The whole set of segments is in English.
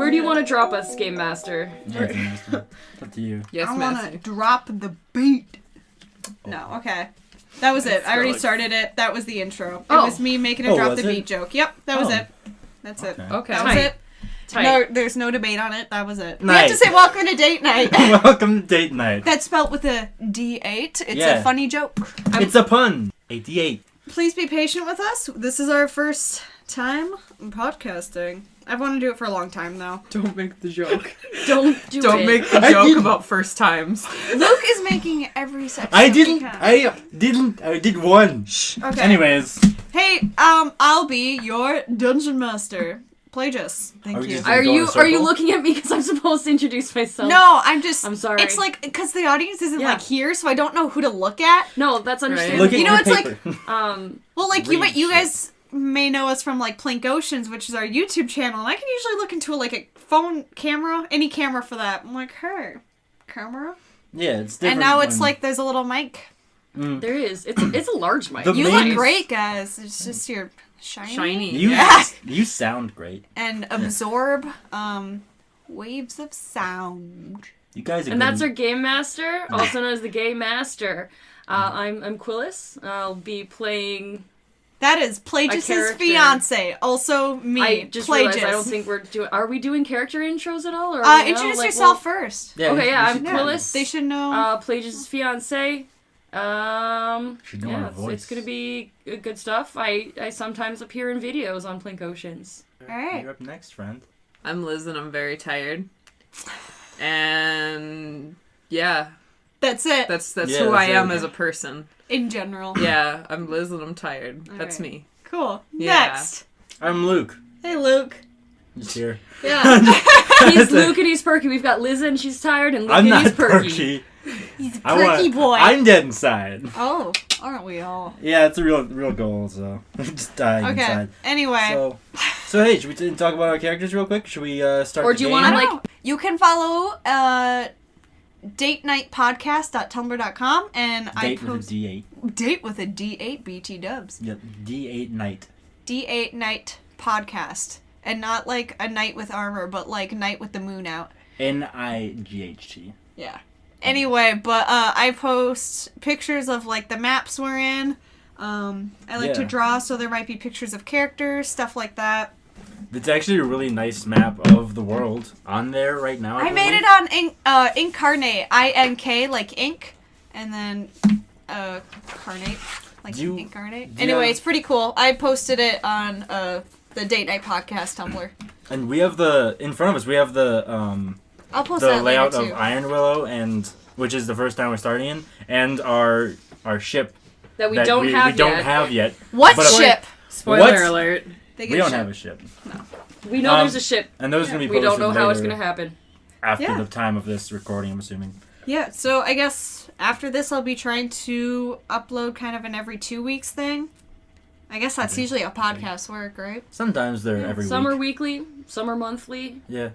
Where do you want to drop us, Game Master? Yeah, Game Master. It's up to you. Yes, I Master. want to drop the beat. No, okay. That was it. I already started it. That was the intro. It was me making a drop the beat joke. Yep, that was it. That's it. Okay. That was it. Tight. No, there's no debate on it. That was it. Nice. We have to say welcome to date night. Welcome to date night. That's spelled with a D8. It's a funny joke. It's a pun. 88. Please be patient with us. This is our first time podcasting. I've wanted to do it for a long time, though. Don't make the joke. Don't Don't make the joke about first times. Luke is making every section. I did one. Shh. Okay. Anyways. Hey, I'll be your dungeon master. Plajus. Thank you. just- Are Go in a you circle? looking at me because I'm supposed to introduce myself? No, I'm sorry. It's like, because the audience isn't, Yeah. like, here, so I don't know who to look at. No, that's understandable. Look at You know, your it's like- paper. Well, like, Read you shit. guys may know us from, like, Plink Oceans, which is our YouTube channel, and I can usually look into, like, a phone camera, any camera for that. I'm like, hey, camera? Yeah, it's different. And now it's when- like, there's a little mic. There is. It's a large mic. The You main- look great, guys. It's just you're shiny. You Yeah. you sound great. And absorb, waves of sound. You guys are And that's our good. Game Master, also known as the Game Master. I'm Quillis. I'll be playing... That is A Plajus' character. fiance. Also me, I just Plajus. realized I don't think we're doing... Are we doing character intros at all? Or are we introduce now? Like, yourself first. Yeah, Okay, yeah, you I'm should- Quillis. They should know. Plajus' fiance. Should know our voice. It's gonna be good stuff. I sometimes appear in videos on Plink Oceans. Alright. You're up next, friend. I'm Liz and I'm very tired. And yeah, That's it. that's Yeah, who I that's am it. as a person. In general. Yeah, I'm Liz and I'm tired. That's Alright. me. Cool. Yeah. Next. I'm Luke. Hey, Luke. Just here. Yeah. He's Luke and he's perky. We've got Liz and she's tired, and Luke I'm and not he's perky. perky. He's a I perky boy. I'm dead inside. Oh, aren't we all? Yeah, it's a real goal. So just dying Okay. inside. Anyway. So hey, should we talk about our characters real quick? Should we start? Or the do you game? wanna, I like- don't know. You can follow datenightpodcast.tumblr.com and I Date with a post D8. date with a D8 BT dubs. Yep, D8 night. D8 night podcast. And not like a knight with armor, but like night with the moon out. NIGHT. Yeah. Anyway, but I post pictures of like the maps we're in. I like to Yeah. draw, so there might be pictures of characters, stuff like that. It's actually a really nice map of the world on there right now. I made it on Incarnate, INK, like ink, and then carnate, like incarnate. Anyway, it's pretty cool. I posted it on the Date Night Podcast Tumblr. And we have in front of us, we have the I'll post the that layout later of too. Iron Willow, and which is the first time we're starting in, and our ship That we that don't have we don't yet. have yet. What But- ship? Spoiler What? alert. They We don't have a ship, We know there's a ship. and those are gonna be We don't posted know how it's later gonna happen. after Yeah. the time of this recording. I'm assuming. Yeah, so I guess after this I'll be trying to upload kind of an every 2 weeks thing. I guess that's usually how podcasts work, right? Sometimes they're every Some are week. weekly, some are monthly. Yeah.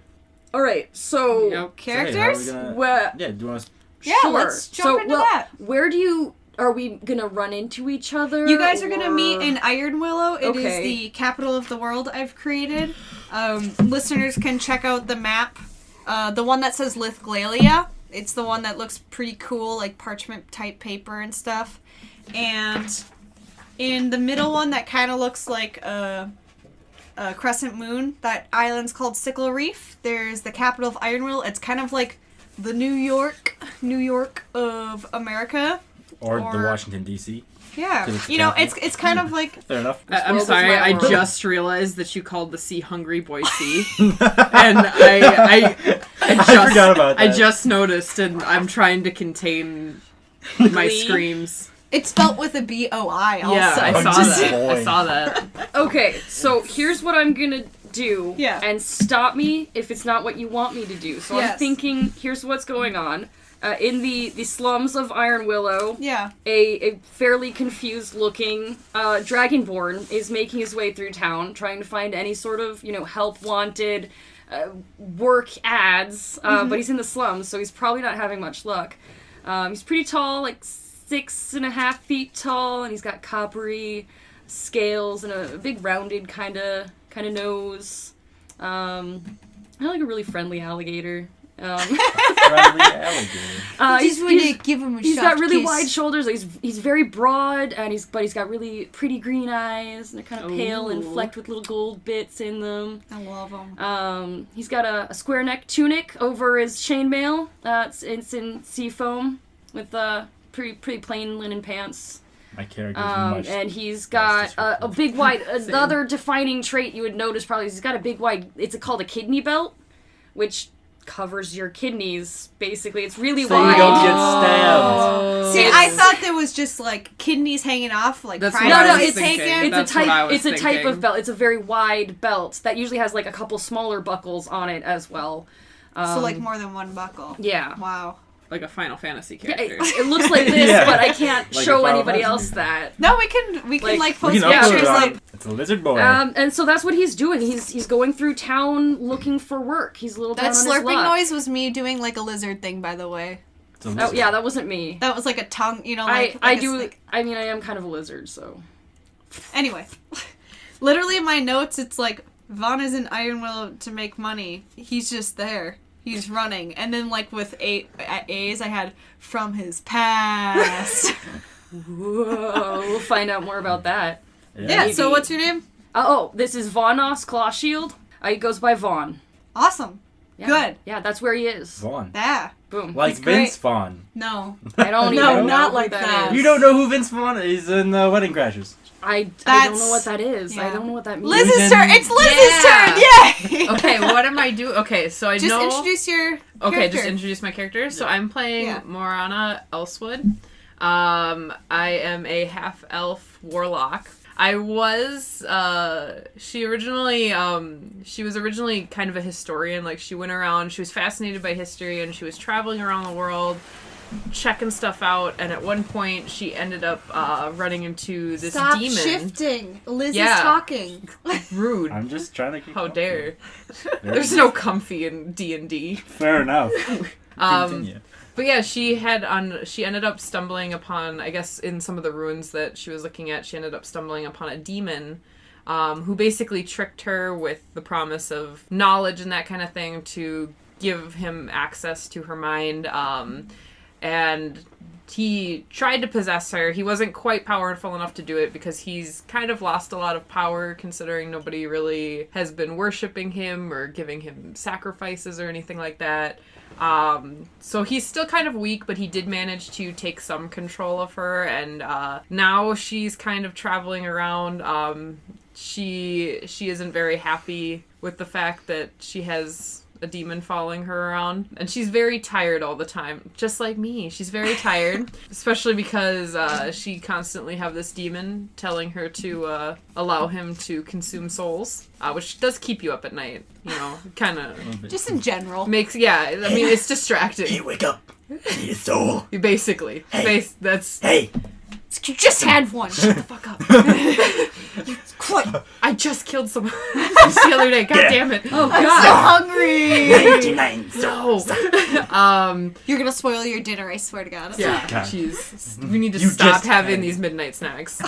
All right, so Yep. So, hey, how are we Characters? gonna- where, Yeah. Do you want to? Yeah, sure. let's jump into that. Where are we gonna run into each other? You guys are going to or- meet in Iron Willow. It is Okay. the capital of the world I've created. Listeners can check out the map. The one that says Lithglalia. It's the one that looks pretty cool, like parchment type paper and stuff. And in the middle one that kind of looks like a crescent moon, that island's called Sickle Reef. There's the capital of Iron Willow. It's kind of like the New York of America. Or the Or- Washington D.C. Yeah, Because it's you know, capital. it's kind of like Fair enough. I'm world is sorry, my I world. just realized that you called the sea hungry boy sea. And I forgot about I that. just noticed and I'm trying to contain my Glee? screams. it's spelt with a B-O-I also. Yeah, I I'm saw just that. I boring. saw that. Okay, so here's what I'm gonna do. Yeah. And stop me if it's not what you want me to do. So I'm Yes. thinking, here's what's going on. In the slums of Iron Willow, Yeah. a fairly confused looking Dragonborn is making his way through town, trying to find any sort of, help wanted, work ads, but he's in the slums, so he's probably not having much luck. He's pretty tall, like 6.5 feet tall, and he's got coppery scales and a big rounded kind of nose. I like a really friendly alligator. Friendly alligator. give him a He's got really wide shoulders. He's very broad, and he's got really pretty green eyes, and they're kind of pale and flecked with little gold bits in them. I love him. He's got a square neck tunic over his chainmail. It's in seafoam with pretty plain linen pants. My character's much. And he's got a big wide. Another defining trait you would notice probably is he's got a big wide. It's called a kidney belt, which covers your kidneys, basically. It's really so wide. You don't get stabbed. See, I thought there was just like kidneys hanging off, like That's prior what I to was it's thinking. taken. That's what I was It's a type thinking. of belt. It's a very wide belt that usually has like a couple smaller buckles on it as well. So like more than one buckle. Yeah. Wow. Like a Final Fantasy Yeah, character. it looks like this, Yeah. but I can't Like show a Final anybody Fantasy. else that. No, we can Like, post We can Yeah, upload pictures it on- like It's a lizard boy. And so that's what he's doing. He's going through town looking for work. He's a little that down on his slurping luck. noise was me doing like a lizard thing, by the way. It's a Oh lizard. yeah, that wasn't me. That was like a tongue, you know, I like do. like- I mean, I am kind of a lizard, so. Anyway, literally in my notes, it's like Vaughn is in Iron Willow to make money. He's just there. He's running, and then like with A's, I had from his past. Whoa, we'll find out more about that. Yeah. So Maybe. what's your name? Oh, this is Vaughnos Claw Shield. He goes by Vaughn. Awesome. Yeah. Good. Yeah, that's where he is. Vaughn. Yeah. Boom. Like That's great. Vince Vaughn. No. I don't No, even know not who like that that. is. You don't know who Vince Vaughn is in Wedding Crashers. I don't That's- know what that is. I yeah. don't know what that means. Liz's Liz's- turn. It's Liz's turn. Yay. Okay, what am I doing? Okay, so I Just know. introduce your Okay, character. just introduce my character. So I'm playing Yeah. Morana Elswood. I am a half-elf warlock. I was, she was originally kind of a historian. Like, she went around, she was fascinated by history, and she was traveling around the world, checking stuff out, and at one point, she ended up, running into this Stop demon. shifting. Liz Yeah. is talking. Rude. I'm just trying to keep How up dare. there. There's no comfy in D&D. Fair enough. Continue. But yeah, she ended up stumbling upon, I guess in some of the ruins that she was looking at, she ended up stumbling upon a demon who basically tricked her with the promise of knowledge and that kind of thing to give him access to her mind. And he tried to possess her. He wasn't quite powerful enough to do it because he's kind of lost a lot of power considering nobody really has been worshiping him or giving him sacrifices or anything like that. So he's still kind of weak, but he did manage to take some control of her, and now she's kind of traveling around. She isn't very happy with the fact that she has a demon following her around, and she's very tired all the time, just like me. She's very tired, especially because she constantly have this demon telling her to allow him to consume souls, which does keep you up at night, you know, kind of Just in general. makes, yeah, I mean, it's distracting. Hey, wake up. I need a soul. You basically. Hey. That's... Hey. You just had one. Shut the fuck up. Quit. I just killed someone just the other day. God Yeah. damn it. Oh I'm god. so hungry. 99 No. You're gonna spoil your dinner, I swear to God. Yeah, God. jeez. We need to You stop just having had- these midnight snacks.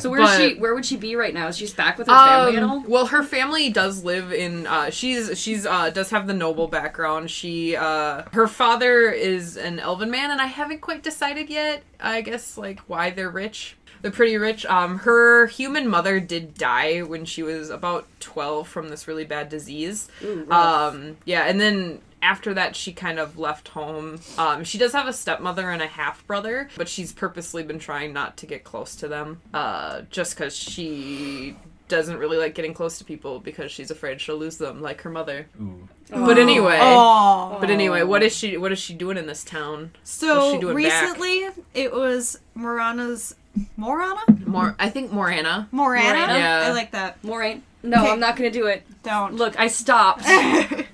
So where would she be right now? Is she back with her family at all? Well, her family does live in. She's does have the noble background. Her father is an elven man, and I haven't quite decided yet. I guess like why they're rich. They're pretty rich. Her human mother did die when she was about 12 from this really bad disease. Ooh, rough. Yeah, and then after that, she kind of left home. She does have a stepmother and a half-brother, but she's purposely been trying not to get close to them, just because she doesn't really like getting close to people because she's afraid she'll lose them, like her mother. Ooh. But anyway, Oh. but anyway, what is she doing in this town? What's she So doing recently, it was Morana? I think Morana. Morana? Yeah. I like that. Moraine. No, Okay. I'm not gonna do it. Don't. Look, I stopped. I'm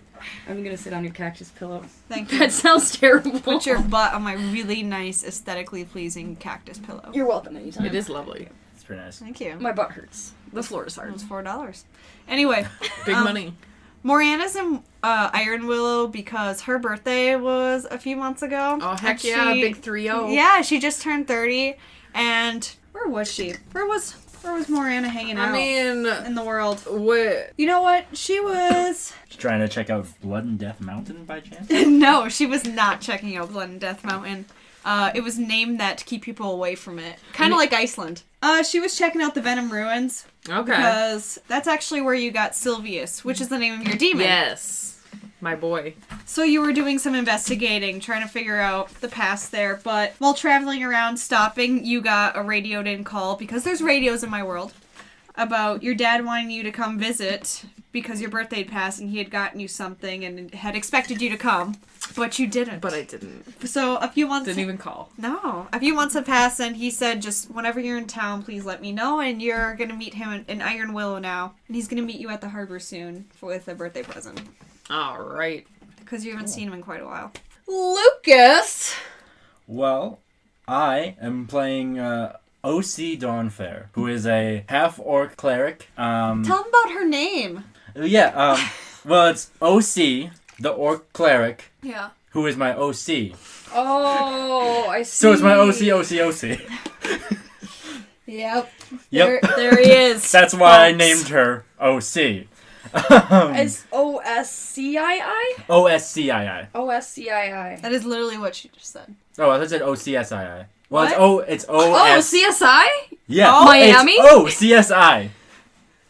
gonna sit on your cactus pillow. Thank you. That sounds terrible. Put your butt on my really nice, aesthetically pleasing cactus pillow. You're welcome anytime. It is lovely. It's pretty nice. Thank you. My butt hurts. The floor is It hard. was $4. Anyway, Big money. Morana's in Iron Willow because her birthday was a few months ago. Oh heck And yeah, she- big 3-0. Yeah, she just turned 30, and where was she? Where was Where was Morana hanging out I mean, in the world? what? You know what? She was... Trying to check out Blood and Death Mountain by chance? No, she was not checking out Blood and Death Mountain. It was named that to keep people away from it. Kind of like Iceland. She was checking out the Venom Ruins. Okay. Because that's actually where you got Sylvius, which is the name of your demon. Yes. My boy. So you were doing some investigating, trying to figure out the past there, but while traveling around, stopping, you got a radioed-in call, because there's radios in my world, about your dad wanting you to come visit because your birthday had passed and he had gotten you something and had expected you to come, but you didn't. But I didn't. So a few months... Didn't even call. No. A few months have passed and he said, just whenever you're in town, please let me know, and you're going to meet him in Iron Willow now, and he's going to meet you at the harbor soon with a birthday present. All right. Because you haven't seen him in quite a while. Lucas. Well, I am playing O.C. Dawnfair, who is a half-orc cleric. Tell him about her name. Yeah, well, it's O.C., the orc cleric, Yeah. who is my O.C. Oh, I see. So it's my O.C., O.C., O.C. Yep. Yep. There he is. That's why I folks. named her O.C. As O-S-C-I-I? O-S-C-I-I. O-S-C-I-I. That is literally what she just said. Oh, I thought it said O-C-S-I-I. Well, What? it's Oh, O-S... CSI? Yeah. Oh, Miami? It's O-C-S-I.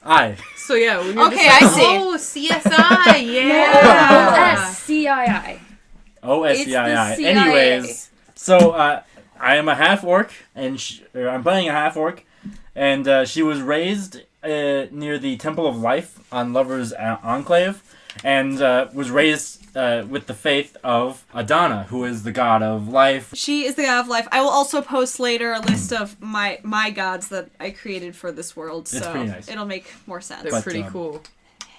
I. So yeah, when you're Okay, just I see. Oh, CSI. Yeah. O-S-C-I-I. O-S-C-I-I. It's the CIA. Anyways, so I am a half-orc, and I'm playing a half-orc, and she was raised near the Temple of Life on Lover's Enclave, and was raised with the faith of Adana, who is the god of life. She is the god of life. I will also post later a list of my gods that I created for this world, It's so pretty nice. it'll make more sense. They're But, pretty cool.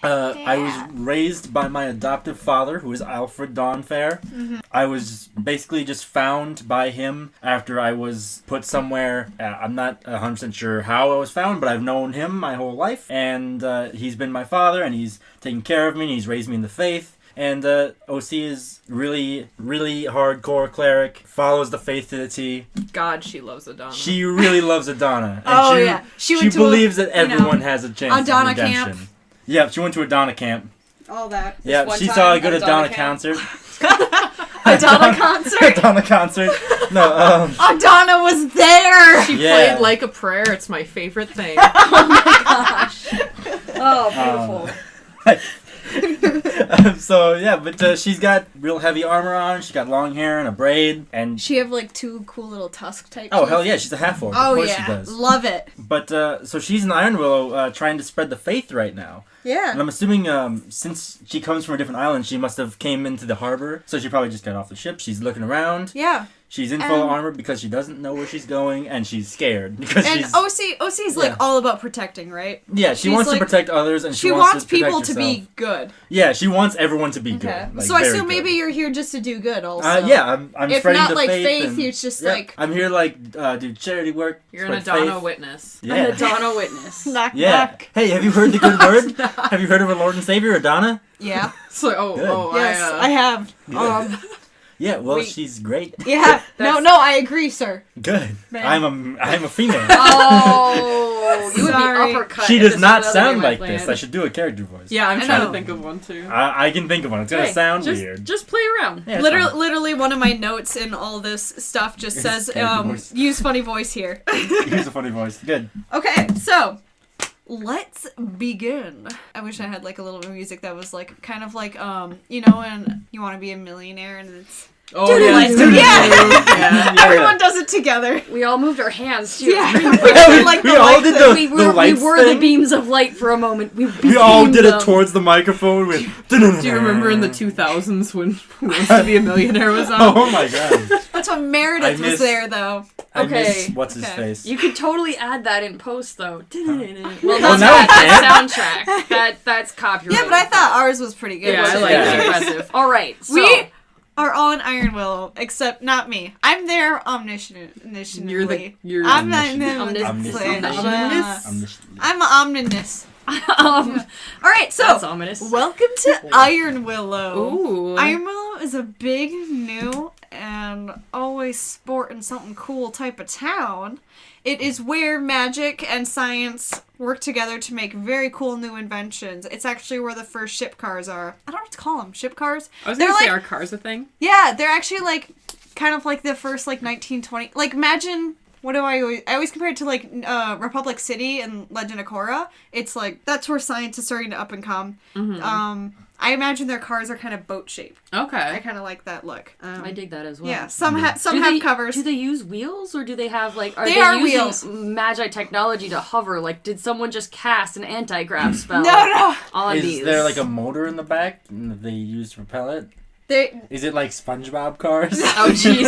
I was raised by my adoptive father, who is Alfred Dawnfair. Mm-hmm. I was basically just found by him after I was put somewhere. I'm not 100% sure how I was found, but I've known him my whole life. And he's been my father, and he's taken care of me, and he's raised me in the faith. And OC is really, really hardcore cleric, follows the faith to the T. God, she loves Adana. She really loves Adana. And Oh, yeah. She She went to believes a, that everyone has a chance Adana of redemption. camp. Yeah, she went to Adana camp. all that. Yeah, one she time saw a good at Adana Adana camp. concert. Adana concert. Adana concert. No, Adana was there. She Yeah. played like a prayer. It's my favorite thing. Oh, beautiful. so yeah, but she's got real heavy armor on. She's got long hair and a braid, and She have like two cool little tusk type. oh hell yeah, she's a half orc. Oh of course yeah, she does. love it. But so she's in Iron Willow, trying to spread the faith right now. Yeah. And I'm assuming since she comes from a different island, she must have came into the harbor. So she probably just got off the ship. She's looking around. Yeah. She's in full armor because she doesn't know where she's going, and she's scared because And she's OC's like yeah. all about protecting, right? yeah. She she's wants like- to protect others, and She wants wants to protect people to herself. be good. Yeah, she wants everyone to be Okay. good. Like, So I very assume good. maybe you're here just to do good also. Yeah, I'm If spreading not the like faith. faith, it's just yeah, like I'm here like do charity work. You're an spread Adana faith. witness. Yeah. An Adana witness. knock Yeah. knock. Hey, have you heard the good word? Have you heard of our Lord and Savior Adana? Yeah. So Good. Yes, I have. Yeah. Yeah. Well, Wait. she's great. Yeah. No, I agree, sir. Good. Man. I'm a female. Oh, you would Sorry. be uppercut. She if does this not was the sound other way like my this. plan. I should do a character voice. Yeah, I'm I trying know. to think of one too. I can think of one. It's gonna Hey, sound just, weird. Just play around. Yeah, it's Literally, fine. literally, one of my notes in all this stuff just It's says, character voice. use funny voice here. Use a funny voice. Good. Okay, so let's begin. I wish I had like a little bit of music that was like kind of like you know when you want to be a millionaire and it's Oh yeah. Yeah. Everyone does it together. We all moved our hands too. Yeah. Yeah, Like we the all light did thing. the, We the were lights the thing. beams of light for a moment. We all became did it them. towards the microphone. With Do you remember in the 2000s when Who Wants to Be a Millionaire was on? Oh my god. That's when Meredith I was miss- there though. I Okay. miss what's his Okay. face. You could totally add that in post though. Well, Well, that's now we that soundtrack. That's copyright. Yeah, but I thought ours was pretty good. Yeah, I It like was it. impressive. All right, so We are all in Iron Willow, except not me. I'm there omnisciently. You're I'm Omniscient. I'm omninous. All right, so that's ominous. welcome to Iron Willow. Ooh. Iron Willow is a big new and always sporting something cool type of town. It is where magic and science work together to make very cool new inventions. It's actually where the first ship cars are. I don't know what to call them. Ship cars? I was going to say, are cars a thing? Yeah, they're actually like kind of like the first like 1920. Like imagine, what do I always compare it to like Republic City and Legend of Korra. It's like that's where science is starting to up and come. I imagine their cars are kind of boat shaped. Okay. I kind of like that look. I dig that as well. Yeah, some have covers. Do they use wheels, or do they have like? Are They they are using wheels. Magi technology to hover? Like, did someone just cast an anti-grav spell? No. On Is these? there like a motor in the back that they use to propel it? Is it like SpongeBob cars? Oh jeez.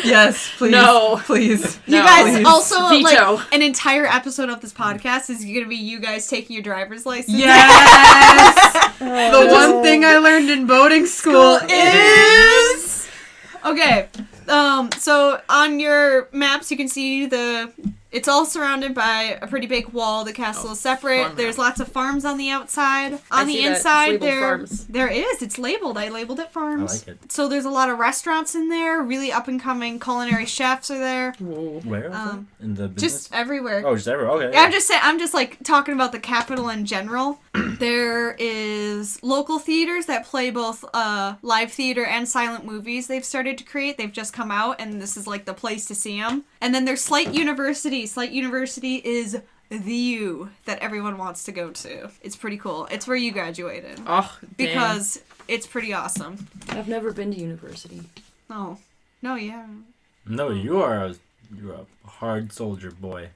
Yes, please. No. Please. You No, guys please. also Veto. like an entire episode of this podcast is going to be you guys taking your driver's license. Yes! The one thing I learned in boating school is... Okay. So on your maps you can see it's all surrounded by a pretty big wall. The castle is separate. farm There's map. lots of farms on the outside. I On the see that. It's inside labeled farms. there is. It's labeled. I labeled it farms. I like it. So there's a lot of restaurants in there. Really up and coming culinary chefs are there. Where is it? In the business? Just everywhere. Oh, just everywhere. Okay. I'm just saying. I'm just like talking about the capital in general. There is local theaters that play both live theater and silent movies. They've started to create. They've just come out, and this is like the place to see them. And then there's Slight University. Slight University is the U that everyone wants to go to. It's pretty cool. It's where you graduated Oh, because it's pretty awesome. I've never been to university. No, yeah. No, you're a hard soldier boy.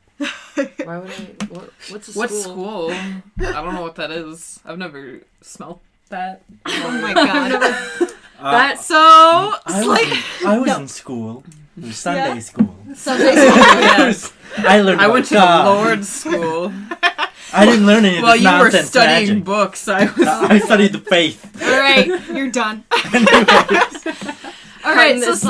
Why would I? What's a school? What's school? I don't know what that is. I've never smelt that. Oh my god. That's So I was in school. It was Sunday school. Sunday school. Yes. I learned. I went to God. the Lord's school. I didn't learn any of While this you were nonsense studying magic. books, I was... I studied the faith. All right, you're done. All right, so this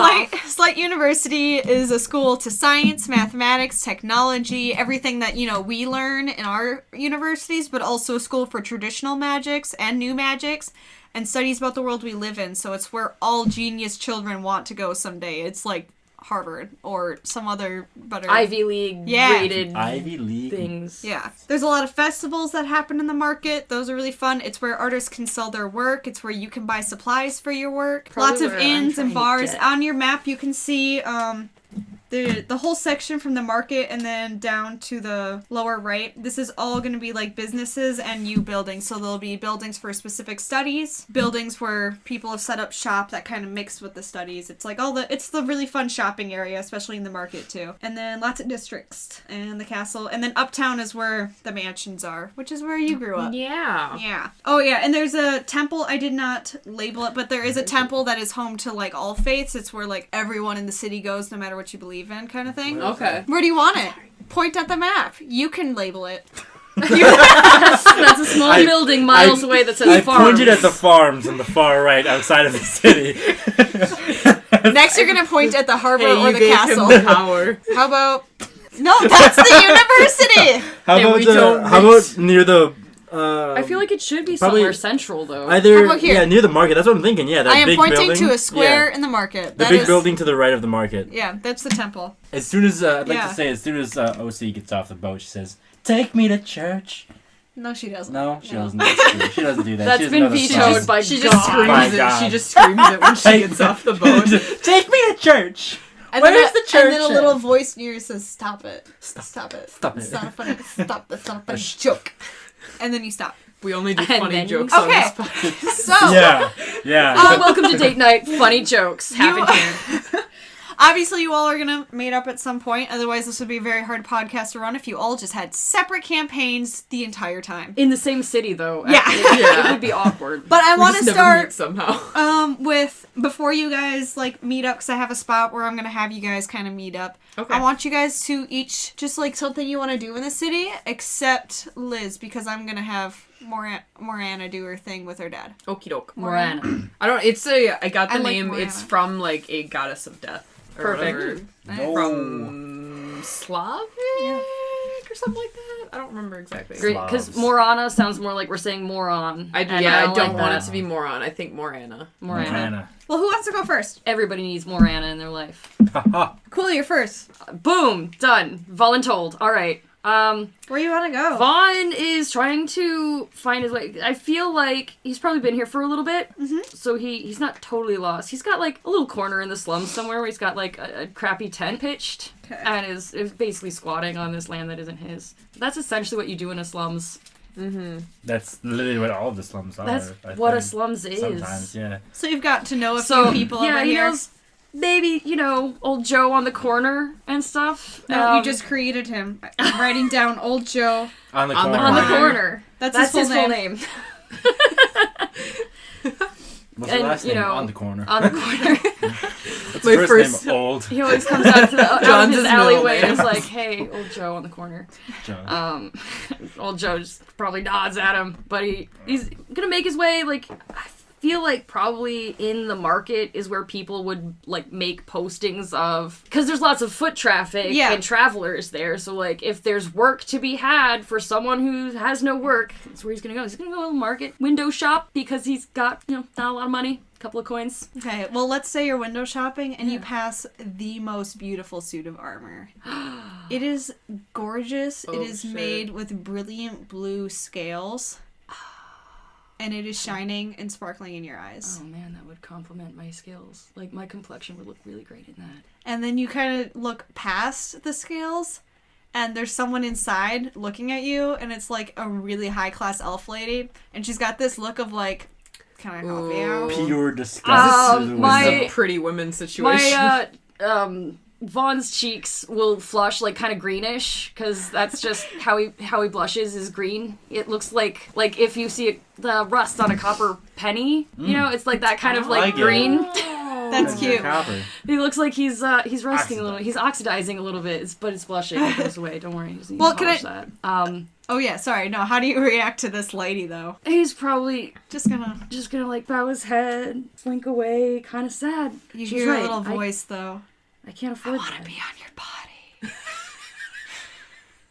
Slight University is a school to science, mathematics, technology, everything that, we learn in our universities, but also a school for traditional magics and new magics and studies about the world we live in. So it's where all genius children want to go someday. It's like Harvard or some other better Ivy League rated Ivy League things. Yeah. There's a lot of festivals that happen in the market. Those are really fun. It's where artists can sell their work. It's where you can buy supplies for your work. Probably Lots of where I'm inns and trying to bars. get. On your map you can see the whole section from the market and then down to the lower right. This is all going to be like businesses and new buildings. So there'll be buildings for specific studies, buildings where people have set up shop that kind of mix with the studies. It's like it's the really fun shopping area, especially in the market too. And then lots of districts and the castle. And then uptown is where the mansions are, which is where you grew up. Yeah. Yeah. Oh, yeah. And there's a temple. I did not label it, but there is a temple that is home to like all faiths. It's where like everyone in the city goes, no matter what you believe in, kind of thing. Okay. Where do you want it? Point at the map. You can label it. That's a small building miles away that says I farms. pointed at the farms on the far right outside of the city. Next, you're gonna point at the harbor Hey, or you the gave castle. him the power. How about? No, that's the university. How Hey, about we don't how mix. about near the? I feel like it should be probably- somewhere central though. Either How about here? near the market. That's what I'm thinking. Yeah, that I am big pointing building. to a square Yeah. in the market. The That big is- building to the right of the market. Yeah, that's the temple. As soon as I'd like Yeah. to say, as soon as OC gets off the boat, she says, "Take me to church." No, she doesn't. No, she doesn't. That's true. She doesn't do that. That's She doesn't been know the vetoed song. by She God. just screams My it. God. She just screams it when she gets off the boat. Take me to church. And Where's then the church And then a at? little voice near you says, "Stop it! Stop. it! Stop It's it." not a funny. Stop! That's not a funny joke." And then you stop. We only do And funny then- jokes on Okay. this podcast. So Yeah. Welcome to date night. Funny jokes happen here. obviously, you all are gonna meet up at some point. Otherwise, this would be a very hard podcast to run if you all just had separate campaigns the entire time. In the same city though. Yeah. It would be awkward. But I We want to just never meet start somehow. with before you guys like meet up because I have a spot where I'm gonna have you guys kind of meet up. Okay. I want you guys to each just like something you want to do in the city, except Liz because I'm gonna have Morana do her thing with her dad. Okie doke. Morana. I got the I like name. Morana. It's from like a goddess of death. Or Perfect. whatever. No. From Slavic or something like that. I don't remember exactly. Great, because Slavs. Morana sounds more like we're saying moron. I and don't like want that. it to be Moron. I think Morana. Morana. Well, who wants to go first? Everybody needs Morana in their life. Cool, you're first. Boom, done. Voluntold. All right. Where you want to go? Vaughn is trying to find his way. I feel like he's probably been here for a little bit, so he's not totally lost. He's got like a little corner in the slums somewhere where he's got like a crappy tent pitched, and is basically squatting on this land that isn't his. That's essentially what you do in a slums. That's literally what all of the slums are. That's I what a think. slums is. Sometimes, yeah. So you've got to know a So few people yeah, over he here. knows maybe old Joe on the corner and stuff. No, you just created him. I'm writing down Old Joe. On the On the corner. on the corner. corner. That's his full name. What's And, the last you name? know, On the corner. On the corner. What's my the first- name? Old. He always comes out to the out of John's his his middle alleyway and name. is like, "Hey, old Joe on the corner." John. Old Joe just probably nods at him, but he's gonna make his way. Like, I feel like probably in the market is where people would like make postings of, because there's lots of foot traffic and travelers there. So like, if there's work to be had for someone who has no work, that's where he's gonna go. He's gonna go to the market, window shop, because he's got not a lot of money. Couple of coins. Okay, well, let's say you're window shopping and you pass the most beautiful suit of armor. It is gorgeous. Oh, it is shit. made with brilliant blue scales. And it is shining and sparkling in your eyes. Oh man, that would complement my skills. Like, my complexion would look really great in that. And then you kind of look past the scales, and there's someone inside looking at you, and it's like a really high-class elf lady, and she's got this look of like, can I help you out? Pure disgust. my- It's a pretty women situation. My Vaughn's cheeks will flush like kind of greenish, because that's just how he blushes is green. It looks like if you see the rust on a copper penny, it's like that kind of I like get green. That's cute. Copper. He looks like he's rusting a little. He's oxidizing a little bit, but it's blushing. It goes away. Don't worry. Just need to Well, can polish that. Oh yeah, sorry. No, how do you react to this lady though? He's probably Just gonna like bow his head, slink away, kind of sad. you She's hear right. a little voice though. I can't afford that. on your body.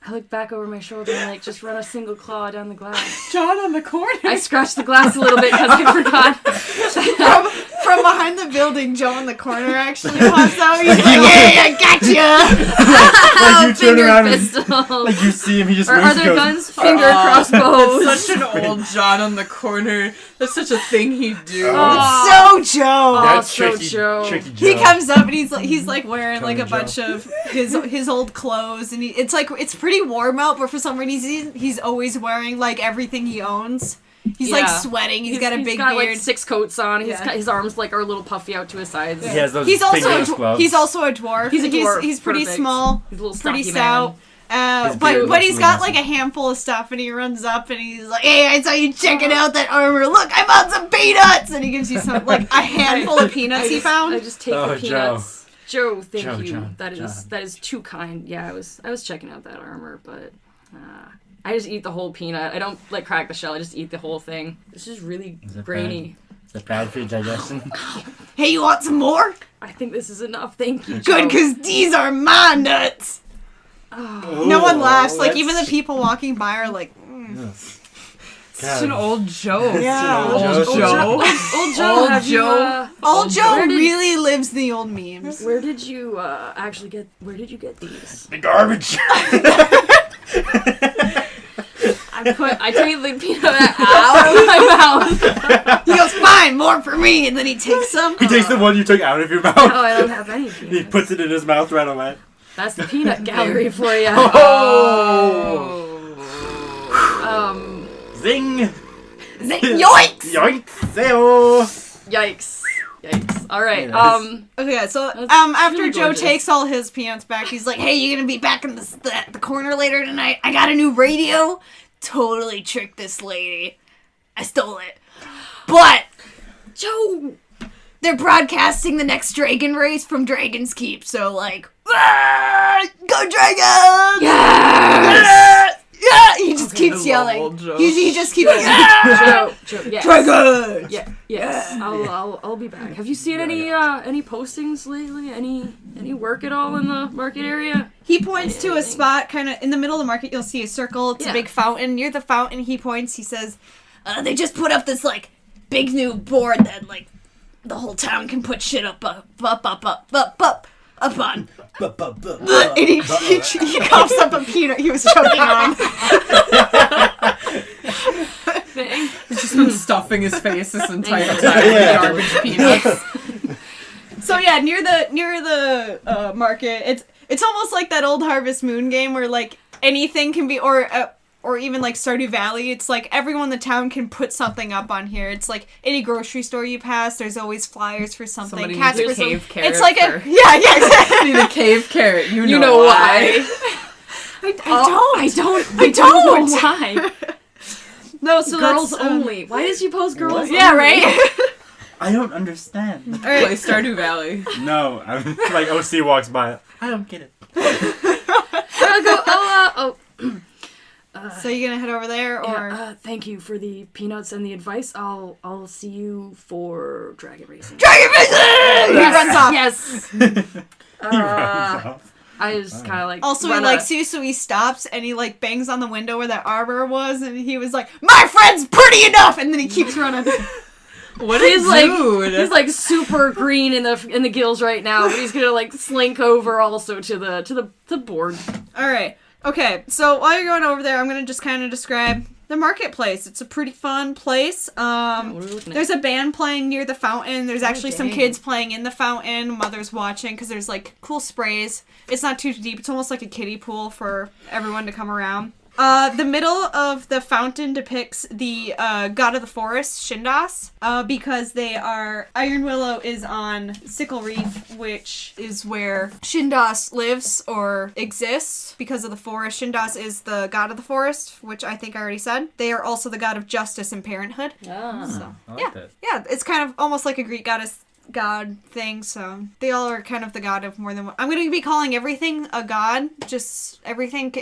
I look back over my shoulder and like just run a single claw down the glass. John on the corner. I scratched the glass a little bit because I forgot. From behind the building, Joe in the corner actually pops out. He's like, "Hey, I gotcha!" Like you turn Finger around and pistol. like you see him, he just Or waves are and there goes, guns? Finger crossbows. That's such an old John on the corner. That's such a thing he'd do. So Joe. That's so tricky, Joe. tricky Joe. He comes up and he's like wearing like a Joe. bunch of his old clothes, and it's pretty warm out, but for some reason he's always wearing like everything he owns. He's like Yeah. sweating. He's got a big He's got beard. like 6 coats on. Yeah. His arms like are a little puffy out to his sides. He has those He's also fingerless gloves. he's also a dwarf. He's a dwarf. He's pretty Perfect. small. He's a little Pretty stocky stout. man. His beard But looks he's really got like messy. a handful of stuff, and he runs up and he's like, "Hey, I saw you checking out that armor. Look, I found some peanuts!" And he gives you some like a handful of peanuts he I found. just take Oh, the peanuts. Joe, thank Joe, you. John, That is too kind. Yeah, I was checking out that armor, but I just eat the whole peanut. I don't like crack the shell. I just eat the whole thing. This is really Is it grainy. Is that bad for your digestion? Hey, you want some more? I think this is enough. Thank you. Good, Joe. because these are my nuts. No one laughs. Like even the people walking by are like, Such an old Joe. Yeah. Old Joe. Old Joe. Old have you, Joe. "Old Joe Where did- really lives the old memes." where did you actually get? Where did you get these? The garbage. I take the peanut out of my mouth. He goes, "Fine, more for me," and then he takes some. He takes the one you took out of your mouth. Oh, I don't have any He peanuts. puts it in his mouth right away. That's the peanut gallery for you. Oh! Zing! Yoinks! Yoinks! Hey-oh! Yikes! Yikes! All right. Yes. Okay, so That's after really Joe gorgeous. takes all his peanuts back, he's like, "Hey, you gonna be back in the corner later tonight? I got a new radio. Totally tricked this lady. I stole it, but Joe. they're broadcasting the next dragon race from Dragon's Keep. So like, go Dragons! Yes! yeah, he just keeps I love yelling. old Joe. He just keeps yeah! Joe, yes. Dragon! Yeah, yes. I'll be back. Have you seen any postings lately? Any work at all in the market area? He points to a spot kind of in the middle of the market. You'll see a circle. It's a big fountain. Near the fountain, he points. He says, they just put up this, like, big new board that, like, the whole town can put shit up on. And he coughs up a peanut he was choking on. He's just been stuffing his face this entire time with garbage peanuts. So yeah, near the market, it's almost like that old Harvest Moon game where like anything can be, or even like Stardew Valley. It's like everyone in the town can put something up on here. It's like any grocery store you pass, there's always flyers for something. Somebody Cats needs for a cave some, carrot. it's like for... yeah, exactly. Need a cave carrot. You know, You know why? I don't know why. No, so Girls that's, only. Why did you post girls only? Yeah, right. I don't understand. All right. Play Stardew Valley. No, I'm like OC walks by. I don't get it. I'll go. So you gonna head over there, or Thank you for the peanuts and the advice. I'll see you for dragon racing. Dragon Racing? He runs off. Yes. He runs off. I just kind of like. Also, he run likes you, so he stops and he like bangs on the window where that arbor was, and he was like, "My friend's pretty enough," and then he keeps running. What He's is like dude? he's like super green in the gills right now, but he's gonna like slink over also to the board. All right. Okay. So while you're going over there, I'm gonna just kind of describe the marketplace. It's a pretty fun place. What are we looking at? There's a band playing near the fountain. There's actually some dang. kids playing in the fountain. Mother's watching because there's like cool sprays. It's not too deep. It's almost like a kiddie pool for everyone to come around. The middle of the fountain depicts the god of the forest, Shindas, because they are... Iron Willow is on Sickle Reef, which is where Shindas lives or exists because of the forest. Shindas is the god of the forest, which I think I already said. They are also the god of justice and parenthood. Ah. I like that. Yeah, it's kind of almost like a Greek god thing, so they all are kind of the god of more than one. I'm going to be calling everything a god, just everything.